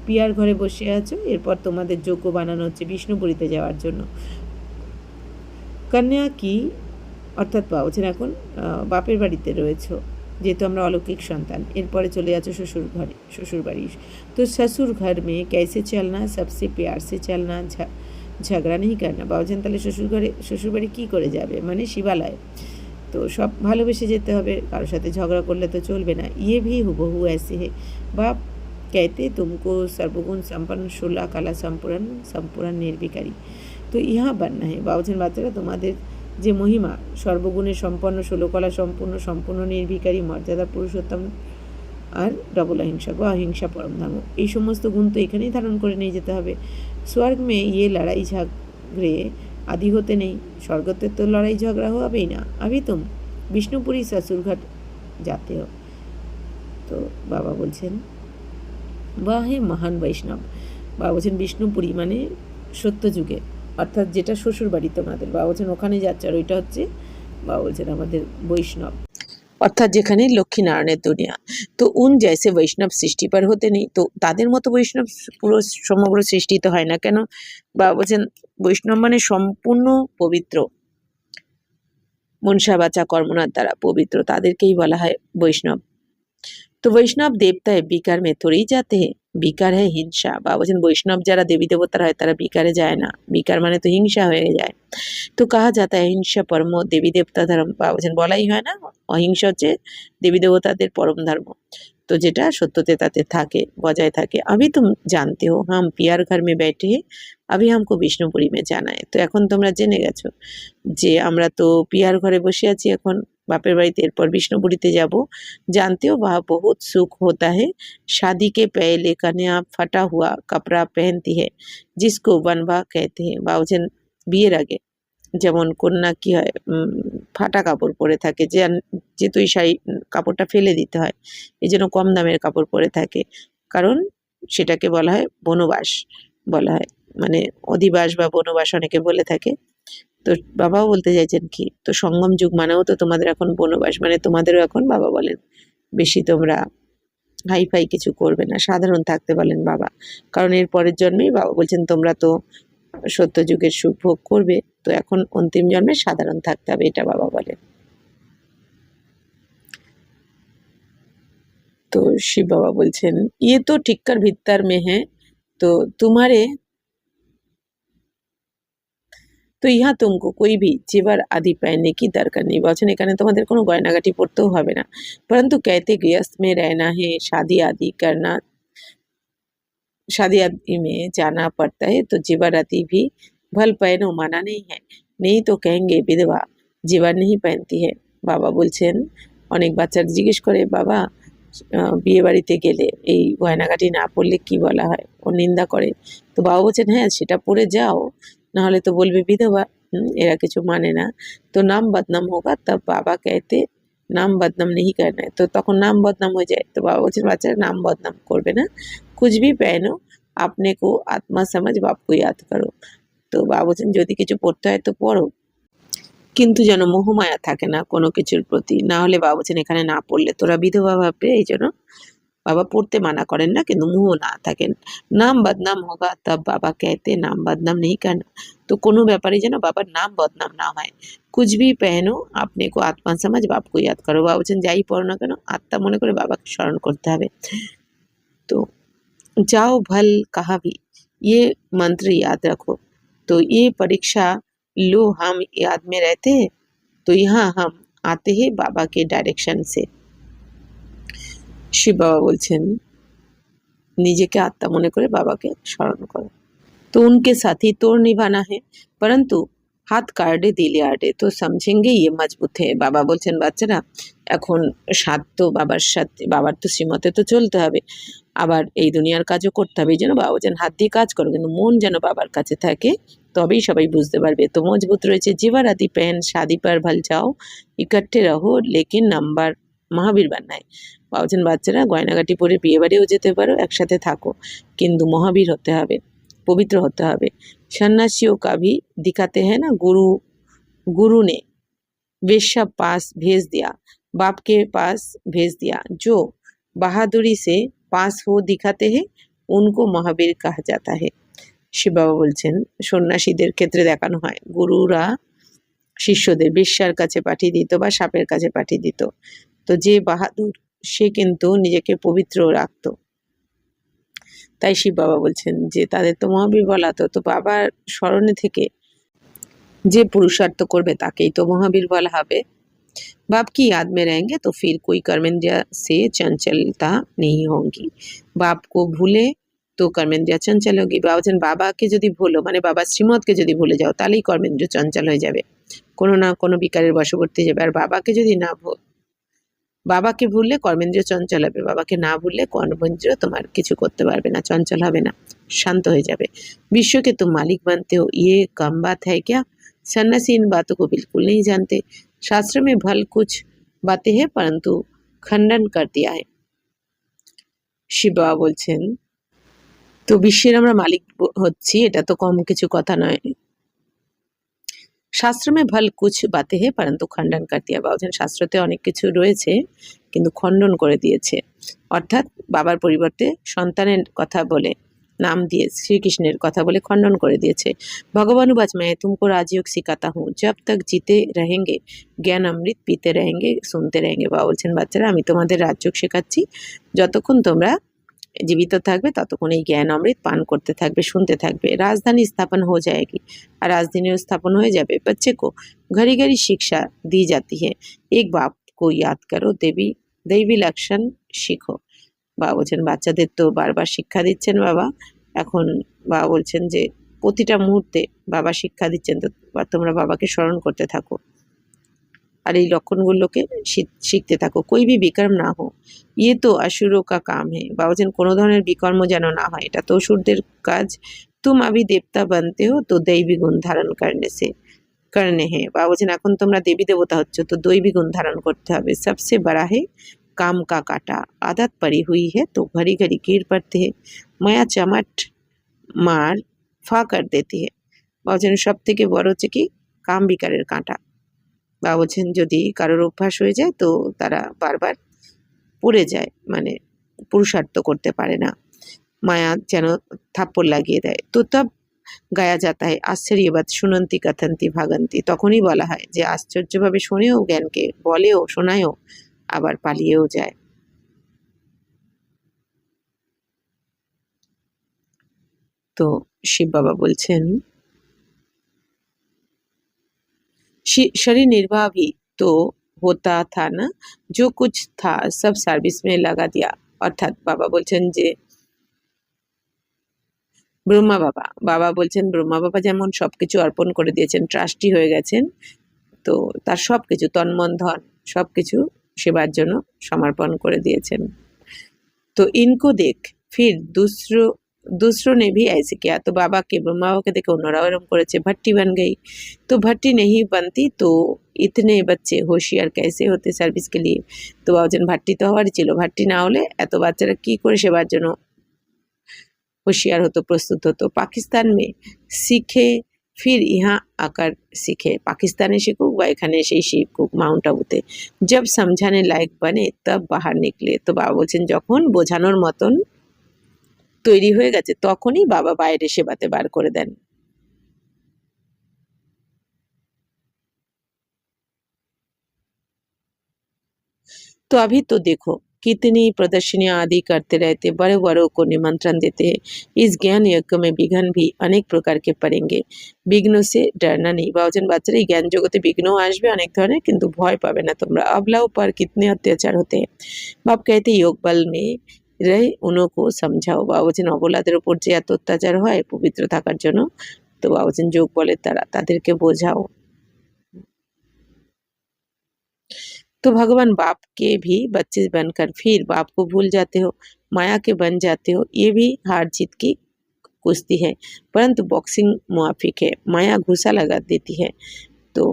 পিয়ার ঘরে বসে আছো, এরপর তোমাদের যোগ্য বানানো হচ্ছে বিষ্ণুপুরীতে যাওয়ার জন্য। কন্যা কি, অর্থাৎ বাবা বলছেন এখন বাপের বাড়িতে রয়েছো, যেহেতু আমরা অলৌকিক সন্তান, এরপরে চলে যাচ্ছ শ্বশুর বাড়ি। তো শ্বশুর ঘর মে कैसे चलना, सबसे प्यार से चलना, ঝগড়া নেই করনা। বাবা বলছেন তাহলে শ্বশুরবাড়ি কী করে যাবে, মানে শিবালয়, তো সব ভালোবেসে যেতে হবে, কারোর সাথে ঝগড়া করলে তো চলবে না। ইয়ে ভি হুবহু ऐसे है, বাপ कहते तुमको सर्वगुण संपन्न 16 कला संपूर्ण निर्विकारी, তো ইহা বান্না হে। বাবা বলছেন বাচ্চারা তোমাদের যে মহিমা সর্বগুণে সম্পন্ন 16 কলা সম্পূর্ণ নির্বিকারী মর্যাদা পুরুষোত্তম আর डबल अहिंसा को अहिंसा परम धर्म এই সমস্ত গুণ তো এখানেই ধারণ করে নিয়ে যেতে হবে। स्वर्ग में ये लड़ाई झगड़े आदि होते नहीं, स्वर्गते तो लड़ाई झगड़ा হবেই না। अभी तुम বিষ্ণুপুরী ससुरघाट जाते हो। তো বাবা বলছেন বাহ হে মহান বৈষ্ণব। বাবা বলছেন বিষ্ণুপুরী মানে সত্যযুগে, অর্থাৎ যেটা শ্বশুর বাড়ি তোমাদের। বাবা বলছেন ওখানে যাচ্ছে, আর ওইটা হচ্ছে বাবা বলছেন আমাদের বৈষ্ণব, অর্থাৎ যেখানে লক্ষ্মীনারায়ণের দুনিয়া। তো উন জैसे বৈষ্ণব সৃষ্টি पर होते नहीं, তো তাদের মতো বৈষ্ণব পুরো সমগ্র সৃষ্টিতে হয় না কেন? বাবা বলছেন বৈষ্ণব মানে সম্পূর্ণ পবিত্র, মনসা বাচা কর্মনার দ্বারা পবিত্র, তাদেরকেই বলা হয় বৈষ্ণব। তো বৈষ্ণব দেবতা বিকার में थोड़ी जाते हैं, বিকার है হিংসা। বাবা বলছেন বৈষ্ণব যারা দেবী দেবতারা হয় তারা বিকারে যায় না, বিকার মানে তো হিংসা হয়ে যায়। তো কাহা যাতা है হিংসা পরম দেবী দেবতা ধর্ম। বাবা বলছেন বলাই হয় না অহিংসা হচ্ছে দেবী দেবতাদের পরম ধর্ম, তো যেটা সত্যতে তাতে থাকে, বজায় থাকে। अभी तुम जानते हो हम पियार घर में बैठे हैं, अभी हमको বিষ্ণুপুরী में जाना है। তো এখন তোমরা জেনে গেছো যে আমরা তো পিয়ার ঘরে বসে আছি এখন বাপের বাড়িতে, এরপর বিষ্ণুপুরীতে যাব। जानते हो वहाँ बहुत सुख होता है, शादी के पहले कन्या फटा हुआ कपड़ा पहनती है जिसको बनवा कहते हैं। বা বলছেন বিয়ের আগে যেমন কন্যা কি হয় ফাটা কাপড় পরে থাকে, যে তুই শাড়ি কাপড়টা ফেলে দিতে হয়, এই জন্য কম দামের কাপড় পরে থাকে, কারণ সেটাকে বলা হয় বনবাস বলা হয়, মানে অধিবাস বা বনবাস অনেকে বলে থাকে। তো বাবাও বলতে চাইছেন কি, তো সঙ্গম যুগ মানেও তো তোমাদের এখন বনবাস, মানে তোমাদেরও এখন বাবা বলেন বেশি তোমরা হাইফাই কিছু করবে না, সাধারণ থাকতে বলেন বাবা, কারণ এর পরের জন্মেই বাবা বলছেন তোমরা তো সত্য যুগের সুখ ভোগ করবে, তো এখন অন্তিম জন্মে সাধারণ থাকতে হবে, এটা বাবা বলেন। তো শিব বাবা বলছেন ইয়ে তো ঠিককার ভিত্তার মে হ্যাঁ, তো তোমারে তো ইহা তুমকো कोई भी जेवर आदि पहनने की दरकार नहीं। বলছেন এখানে তোমাদের কোনো গয়নাগাটি পরতেও হবে না, परंतु कहते गृहस्थ में रहना है, शादी आदि करना, शादी आदि में जाना पड़ता है, तो जेवर आदि भी भल पहनो माना नहीं है, नहीं तो कहेंगे विधवा जेवर नहीं पहनती है। বাবা বলছেন অনেক বাচ্চারা জিজ্ঞেস করে বাবা বিয়ে বাড়িতে গেলে এই গয়নাগাটি না পরলে কি বলা হয়, ও নিন্দা করে। তো বাবা বলছেন হ্যাঁ সেটা পরে যাও, নাহলে তো বলবে বিধবা, এরা কিছু মানে না, তো নাম বদনাম হোগা। তা বাবা कहते নাম বদনাম नहीं करना है, তো তখন নাম বদনাম হয়ে যায়। তো বাবা বলছেন বাচ্চারা নাম বদনাম করবে না, कुछ भी पहनो अपने को आत्मा समझ बाप को याद करो। তো বাবা বলছেন যদি কিছু পড়তে হয় তো পড়ো, কিন্তু যেন মোহমায়া থাকে না কোনো কিছুর প্রতি, না হলে বাবা বলছেন এখানে না পড়লে তোরা বিধবা ভাববে, এই জন্য বাবা পড়তে মানা করেন না, কিন্তু মোহ না থাকেন। নাম বদনাম হোগা তব বাবা कहते নাম বদনাম নেই करना, তো কোনো ব্যাপারে যেন বাবার নাম বদনাম না হয়। कुछ भी पहनो अपने को आत्मा समझ बाप को याद करो। বাবা বলছেন যাই পড়ো না কেন আত্মা মনে করে বাবাকে স্মরণ করতে হবে। তো जाओ भल कहा भी ये मंत्र याद रखो, तो ये परीक्षा लो हम याद में रहते हैं, तो यहाँ हम आते हैं बाबा के डायरेक्शन से। শিব বাবা বলছেন নিজেকে আত্মা মনে করে বাবাকে স্মরণ করো। तो उनके साथ ही तोड़ निभाना है, परंतु হাত কার্ডে দিলে আডে তো সমঝেঙ্গে ইয়ে মজবুত है। বাবা বলছেন বাচ্চারা এখন সাত তো বাবার সাথে, বাবার তো শ্রীমতে তো চলতে হবে, আবার এই দুনিয়ার কাজও করতে হবে, এই জন্য বাবা বলছেন হাত দিয়ে কাজ করো, কিন্তু মন যেন বাবার কাছে থাকে, তবেই সবাই বুঝতে পারবে। তো মজবুত রয়েছে जीवर आदि पहन शादी पर भल जाओ, इकट्ठे रहो लेकिन नंबर মহাবীর বানায়। বাবা বলছেন বাচ্চারা গয়নাগাটি পরে বিয়ে বাড়িও যেতে পারো, একসাথে থাকো, কিন্তু মহাবীর হতে হবে, पवित्र होते হবে। सन्यासियों का भी दिखाते हैं ना, गुरु ने वेश्या पास भेज दिया, बाप के पास भेज दिया, जो बहादुरी से पास हो दिखाते हैं उनको महावीर कहा जाता है। শিব বাবা বলছেন সন্ন্যাসীদের ক্ষেত্রে দেখানো হয় গুরুরা শিষ্যদের বেশ্যার কাছে পাঠিয়ে দিত বা সাপের কাছে পাঠিয়ে দিত, তো যে বাহাদুর সে কিন্তু নিজেকে পবিত্র রাখতো। তাই শিব বাবা বলছেন যে তাদের তো মহাবীর বলা হতো, তো বাবার স্মরণে থেকে যে পুরুষার্থ করবে তাকেই তো মহাবীর বলা হবে। बाप की याद में रहेंगे तो फिर कोई कर्मेंद्रिया से चंचलता नहीं होगी, बाप को भूले তো কর্মেন্দ্রিয়া চঞ্চল হোগি। বাবা বলছেন বাবাকে যদি ভুলো মানে বাবার শ্রীমতকে যদি ভুলে যাও তাহলেই কর্মেন্দ্রিয় চঞ্চল হয়ে যাবে, কোনো না কোনো বিকারের বশবর্তী যাবে। আর বাবাকে যদি না বাবাকে ভুললে কর্মেন্দ্রিয় চঞ্চল হবে, বাবাকে না ভুললে কর্মেন্দ্রিয় তোমার কিছু করতে পারবে না, চঞ্চল হবে না, शांत हो जावे। विश्व के तुम मालिक बनते हो, ये कम बात है क्या? सन्यासी इन बातों को बिल्कुल नहीं जानते। शास्त्र में भल कुछ बातें हैं परंतु खंडन कर दिया है। শিব বাবা বলছেন, তো বিশ্বের আমরা মালিক হচ্ছি, এটা তো কম কিছু কথা নয়। শাস্ত্র মে ভল কুছ বাতে হে পরন্তু খণ্ডন কর দিয়া। বাবা বলছেন শাস্ত্রতে অনেক কিছু রয়েছে কিন্তু খণ্ডন করে দিয়েছে। অর্থাৎ বাবার পরিবর্তে সন্তানের কথা বলে, नाम दिए श्रीकृष्णेर कथा बोले खंडन कर दिए। भगवानुवाच मैं तुमको राजयोग सिखाता हूँ, जब तक जीते रहेंगे ज्ञान अमृत पीते रहेंगे, सुनते रहेंगे। बाबा बोलছেন বাচ্চারা আমি তোমাদের রাজযোগ শেখাচ্ছি, যতক্ষণ তোমরা জীবিত থাকবে ততক্ষণ এই জ্ঞান অমৃত পান করতে থাকবে, শুনতে থাকবে। राजधानी स्थापन हो जाएगी, और राजधानी स्थापन हो जाए। बच्चे को घड़ी घड़ी शिक्षा दी जाती है, एक बाप को याद करो, देवी दैवी लक्षण শিখো। বাবা বলছেন বাচ্চাদের তো বারবার শিক্ষা দিচ্ছেন বাবা, এখন বাবা বলছেন যে প্রতিটা মুহূর্তে বাবা শিক্ষা দিচ্ছেন, তো তোমরা বাবাকে স্মরণ করতে থাকো আর এই লক্ষণগুলোকে শিখতে থাকো। कोई भी विकर्म ना हो, ये तो असुरों का काम है। বাবা বলছেন কোনো ধরনের বিকর্ম যেন না হয়, এটা তো অসুরদের কাজ। तुम अभी देवता बनते हो तो दैवी गुण धारण करने हैं। বাবা বলছেন এখন তোমরা দেবী দেবতা হচ্ছ তো দৈবী গুণ ধারণ করতে হবে। सबसे बड़ा है काम का काटा, आदत पड़ी हुई है तो घड़ी घड़ी गिर पड़ते हैं, माया चमट मार फा कर देती है। বলছেন সব থেকে বড় হচ্ছে কি কাম বিকারের কাঁটা। বা বলছেন যদি কারোর অভ্যাস হয়ে যায় তো তারা বারবার পড়ে যায়, মানে পুরুষার্থ করতে পারে না, মায়া যেন থাপ্পড় লাগিয়ে দেয়। তো তব গায়া যাতা হয় আশ্চর্যবাদ শুনন্তি কথন্তি ভাগন্তি, তখনই বলা হয় যে আশ্চর্যভাবে শোনেও জ্ঞানকে, বলেও শোনায়ও আবার পালিয়েও যায়। তো শিব বাবা বলছেন शरीर निर्वाह भी तो होता था ना, जो कुछ था सब সার্ভিস में लगा दिया। অর্থাৎ বাবা বলছেন যে বাবা বলছেন ব্রহ্মা বাবা যেমন সবকিছু অর্পণ করে দিয়েছেন, ট্রাস্টি হয়ে গেছেন, তো তার সবকিছু তন্মন ধন সবকিছু সেবার জন্য সমর্পণ করে দিয়েছেন। तो इनको देख फिर दूसरों ने भी ऐसे किया, तो बाबा के ब्रह्मा बाबा के देखे उन्होंने आरम्भ करेছে, भट्टी बन गई। तो भट्टी नहीं बनती तो इतने बच्चे होशियार कैसे होते সার্ভিস के लिए। তো বাবাজন ভাট্টি তো হওয়ারই ছিল, ভাট্টি না হলে এত বাচ্চারা কি করে সেবার জন্য होशियार होतो, प्रस्तुत होतो। पाकिस्तान में सीखे फिर यहाँ आकर सीखे, पाकिस्ताने शिखुक বা এখানে সেই শিখুক মাউন্ট আবুতে। जब समझाने लायक बने तब बाहर निकले। তো বাবা বলছেন যখন বোঝানোর মতন তৈরি হয়ে গেছে তখনই বাবা বাইরে সেবাতে বার করে দেন। तो अभी तो देखो कितनी प्रदर्शनियां आदि करते रहते, बड़े बड़ों को निमंत्रण देते हैं। इस ज्ञान यज्ञ में विघ्न भी अनेक प्रकार के पड़ेंगे, विघ्नों से डरना नहीं। बाबूजन बाচ্চারা এই জ্ঞান জগতে বিঘ্নও আসবে অনেক ধরনের, কিন্তু ভয় পাবে না তোমরা। अबलाओं पर कितने अत्याचार होते हैं, बाप कहते योग बल में रहे उनको समझाओ। বাবা বলছেন অবলাদের উপর যে এত অত্যাচার হয় পবিত্র থাকার জন্য, তো বাবা বলছেন যোগ বলের দ্বারা তাদেরকে বোঝাও। तो भगवान बाप के भी बच्चे बनकर फिर बाप को भूल जाते हो, माया के बन जाते हो। ये भी हार जीत की कुश्ती है, परंतु बॉक्सिंग मुआफिक है, माया घुसा लगा देती है तो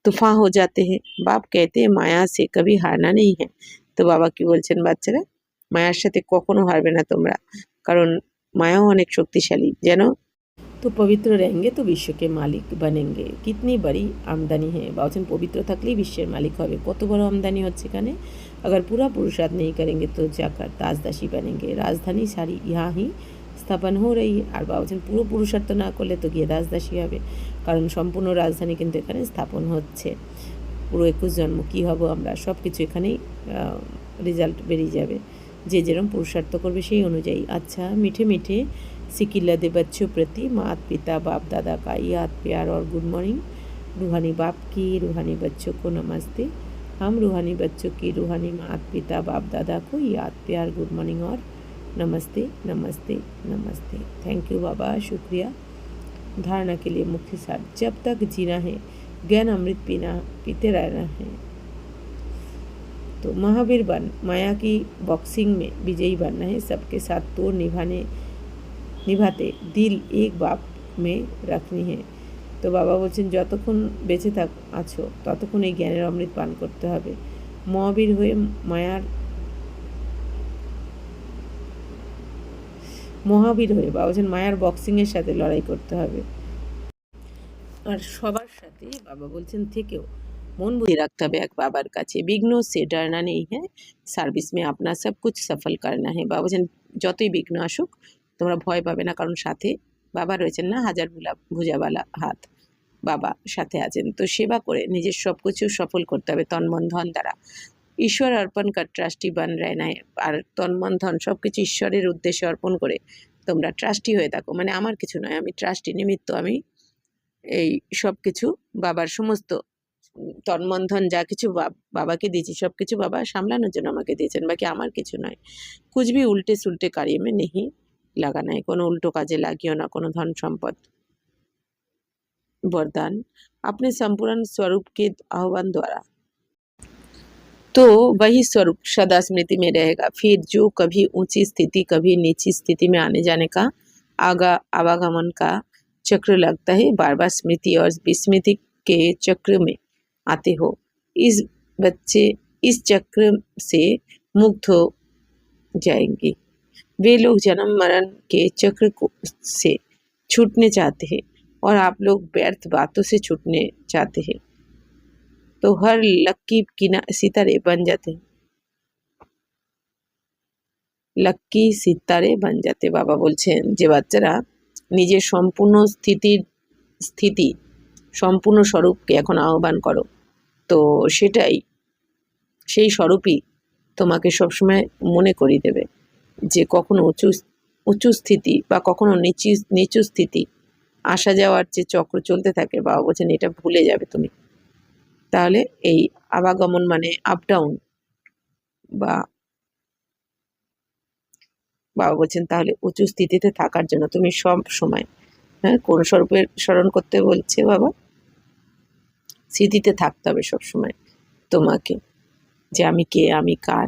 तूफान हो जाते हैं। बाप कहते हैं माया से कभी हारना नहीं है। तो बाबा की বলছেন বাচ্চারা মায়ার সাথে কখনো হারবে না তোমরা, কারণ মায়াও অনেক শক্তিশালী। যেন तो पवित्र रहेंगे तो विश्व के मालिक बनेंगे। कितनी बड़ी आमदनी है, बाबूजन पवित्र থাকলেই বিশ্বের মালিক হবে। কত বড় আমদানি হচ্ছে এখানে। अगर पूरा पुरुषार्थ नहीं करेंगे तो जाकर ताजदासी बनेंगे। राजधानी सारी यहाँ ही স্থাপন हो रही है। আর বাবুজন পুরো পুরুষার্থ না করলে তো গিয়ে দাসদাসী হবে, কারণ সম্পূর্ণ রাজধানী কিন্তু এখানে স্থাপন হচ্ছে। পুরো 21 জন্ম কী হব আমরা, সব কিছু এখানেই রেজাল্ট বেরিয়ে যাবে। যে যেরকম পুরুষার্থ করবে সেই অনুযায়ী। अच्छा मीठे मीठे सिकिल्लादे बच्चों प्रति मात पिता बाप दादा का याद प्यार और गुड मॉर्निंग। रूहानी बाप की रूहानी बच्चों को नमस्ते। हम रूहानी बच्चों की रूहानी मात पिता बाप दादा को याद प्यार गुड मॉर्निंग और नमस्ते नमस्ते नमस्ते। थैंक यू बाबा, शुक्रिया। धारणा के लिए मुख्य सार, जब तक जीना है ज्ञान अमृत पीते रहना है, तो महावीर बन, माया की बॉक्सिंग में विजयी बनना है, सबके साथ तोड़ নিভাতে দিল এক বাপ মে রাখনি হে। তো বাবা বলছেন যতক্ষণ বেঁচে আছো ততক্ষণ এই জ্ঞানের অমৃত পান করতে হবে। মহাবীর হয়ে বাবা বলছেন মায়ার বক্সিংয়ের সাথে লড়াই করতে হবে। আর সবার সাথে বাবা বলছেন থেকেও মন বুঝে রাখতে হবে এক বাবার কাছে। বিঘ্ন সে ডরনা নেই হ্যাঁ, সার্ভিস মে আপনা সব কুছ সফল করনা হ্যাঁ। বাবা বলছেন যতই বিঘ্ন আসুক তোমরা ভয় পাবে না, কারণ সাথে বাবা রয়েছেন না, হাজার ভুজাওয়ালা হাত বাবা সাথে আছেন। তো সেবা করে নিজের সব কিছু সফল করতে হবে তন মন ধন দ্বারা। ঈশ্বর অর্পণ কর ট্রাস্টি বান রেনা है। আর তন মন ধন সব কিছু ঈশ্বরের উদ্দেশ্যে অর্পণ করে তোমরা ট্রাস্টি হয়ে থাকো, মানে আমার কিছু নয়, আমি ট্রাস্টি নিমিত্ত, আমি এই সব কিছু বাবার সমস্ত তন মন ধন যা কিছু বাবাকে দিয়েছি সব কিছু বাবা সামলানোর জন্য আমাকে দিয়েছেন, বাকি আমার কিছু নয়। কুছ ভি উল্টে সুল্টে কার্যে মে নেহি লাগানা है, কোনো উল্টো কাজে লাগিও না কোনো ধন সম্পদ। वरदान अपने संपूर्ण स्वरूप के आह्वान द्वारा तो वही स्वरूप सदा स्मृति में रहेगा। फिर जो कभी ऊंची स्थिति कभी नीची स्थिति में आने जाने का आवागमन का चक्र लगता है, बार बार स्मृति और विस्मृति के चक्र में आते हो, इस बच्चे इस चक्र से मुक्त हो जाएंगे। वे लोग जन्म मरण के चक्र से छूटने चाहते हैं और आप लोग व्यर्थ बातों से छूटने चाहते हैं, तो हर लक्की सितारे बन जाते हैं, लक्की सितारे बन जाते। বাবা বলছেন যে বাচ্চারা নিজের স্থিতি সম্পূর্ণ স্বরূপকে এখন আহ্বান করো, তো সেই স্বরূপই তোমাকে সবসময় মনে করিয়ে দেবে যে কখনো উঁচু স্থিতি বা কখনো নিচু স্থিতি আসা যাওয়ার যে চক্র চলতে থাকে, বাবা বলছেন এটা ভুলে যাবে তুমি। তাহলে এই আবাগমন মানে আপ ডাউন, বা বাবা বলছেন তাহলে উঁচু স্থিতিতে থাকার জন্য তুমি সব সময়, হ্যাঁ, কোন স্বরূপের স্মরণ করতে বলছে বাবা? স্থিতিতে থাকতে হবে সবসময় তোমাকে, যে আমি কে আমি কার।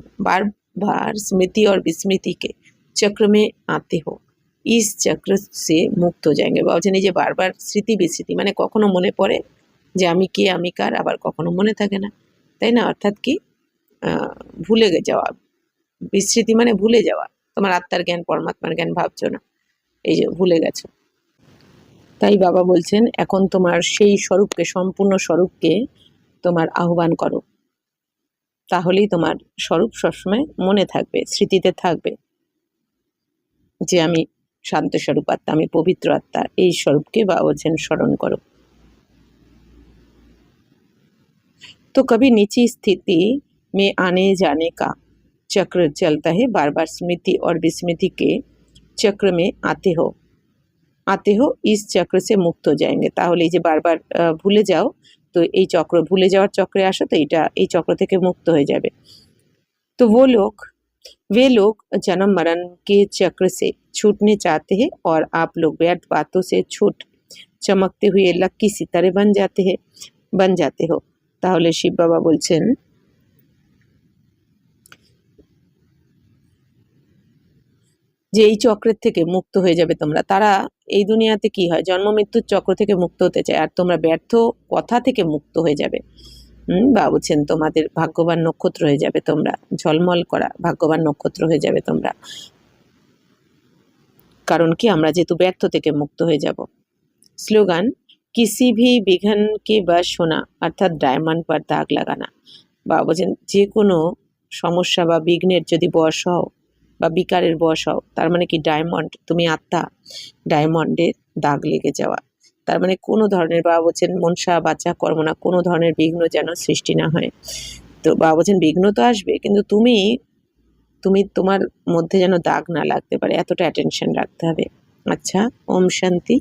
बार स्मृति और विस्मृति के चक्र में आते हो, इस चक्र से मुक्त हो जाएंगे। বাবা বলছেন এই যে বারবার স্মৃতি বিস্মৃতি মানে কখনো মনে পড়ে যে আমি কে আমি কার, আবার কখনো মনে থাকে না, তাই না? অর্থাৎ কি ভুলে যাওয়া, বিস্মৃতি মানে ভুলে যাওয়া, তোমার আত্মার জ্ঞান পরমাত্মার জ্ঞান ভাবছো না, এই যে ভুলে গেছো। তাই বাবা বলছেন এখন তোমার সেই স্বরূপকে, সম্পূর্ণ স্বরূপকে তোমার আহ্বান করো, তাহলেই তোমার স্বরূপ সবসময় মনে থাকবে, স্মৃতিতে থাকবে যে আমি শান্ত স্বরূপ আত্মা, আমি পবিত্র আত্মা। এই স্বরূপকে বাবা বলছেন স্মরণ করো। तो कभी नीची स्थिति में आने जाने का चक्र चलता है, बार बार स्मृति और विस्मृति के चक्र में आते हो इस चक्र से मुक्त हो जाएंगे। তাহলে এই যে বারবার ভুলে যাও, তো এই চক্র, ভুলে যাওয়ার চক্রে আসো, তো এই চক্র থেকে মুক্ত হয়ে যাবে। तो वे लोग जन्म मरण के चक्र से छूटने चाहते हैं और आप लोग व्यर्थ बातों से छूट चमकते हुए लक्की सितारे बन जाते हो। তাহলে শিব বাবা বলছেন যে এই চক্রের থেকে মুক্ত হয়ে যাবে তোমরা। তারা এই দুনিয়াতে কি হয়, জন্ম মৃত্যুর চক্র থেকে মুক্ত হতে চায়, আর তোমরা ব্যর্থ কথা থেকে মুক্ত হয়ে যাবে। বাবা বলছেন তোমাদের ভাগ্যবান নক্ষত্র হয়ে যাবে, তোমরা ঝলমল করা ভাগ্যবান নক্ষত্র হয়ে যাবে তোমরা। কারণ কি, আমরা যেহেতু ব্যর্থ থেকে মুক্ত হয়ে যাব। স্লোগান किसी भी विघन के बश होना अर्थात डायमंड पर दाग লাগানা। বাবা বলছেন যে কোনো সমস্যা বা বিঘ্নের যদি বশ হও বা বিকারের বশ হও, তার মানে কি ডায়মন্ড, তুমি আত্মা, ডায়মন্ডের দাগ লেগে যাওয়া। তার মানে কোনো ধরনের, বাবা বলছেন মনসা বাচা কর্ম না, কোনো ধরনের বিঘ্ন যেন সৃষ্টি না হয়। তো বাবা বলছেন বিঘ্ন তো আসবে, কিন্তু তুমি তোমার মধ্যে যেন দাগ না লাগতে পারে, এতটা অ্যাটেনশন রাখতে হবে। আচ্ছা, ওম শান্তি।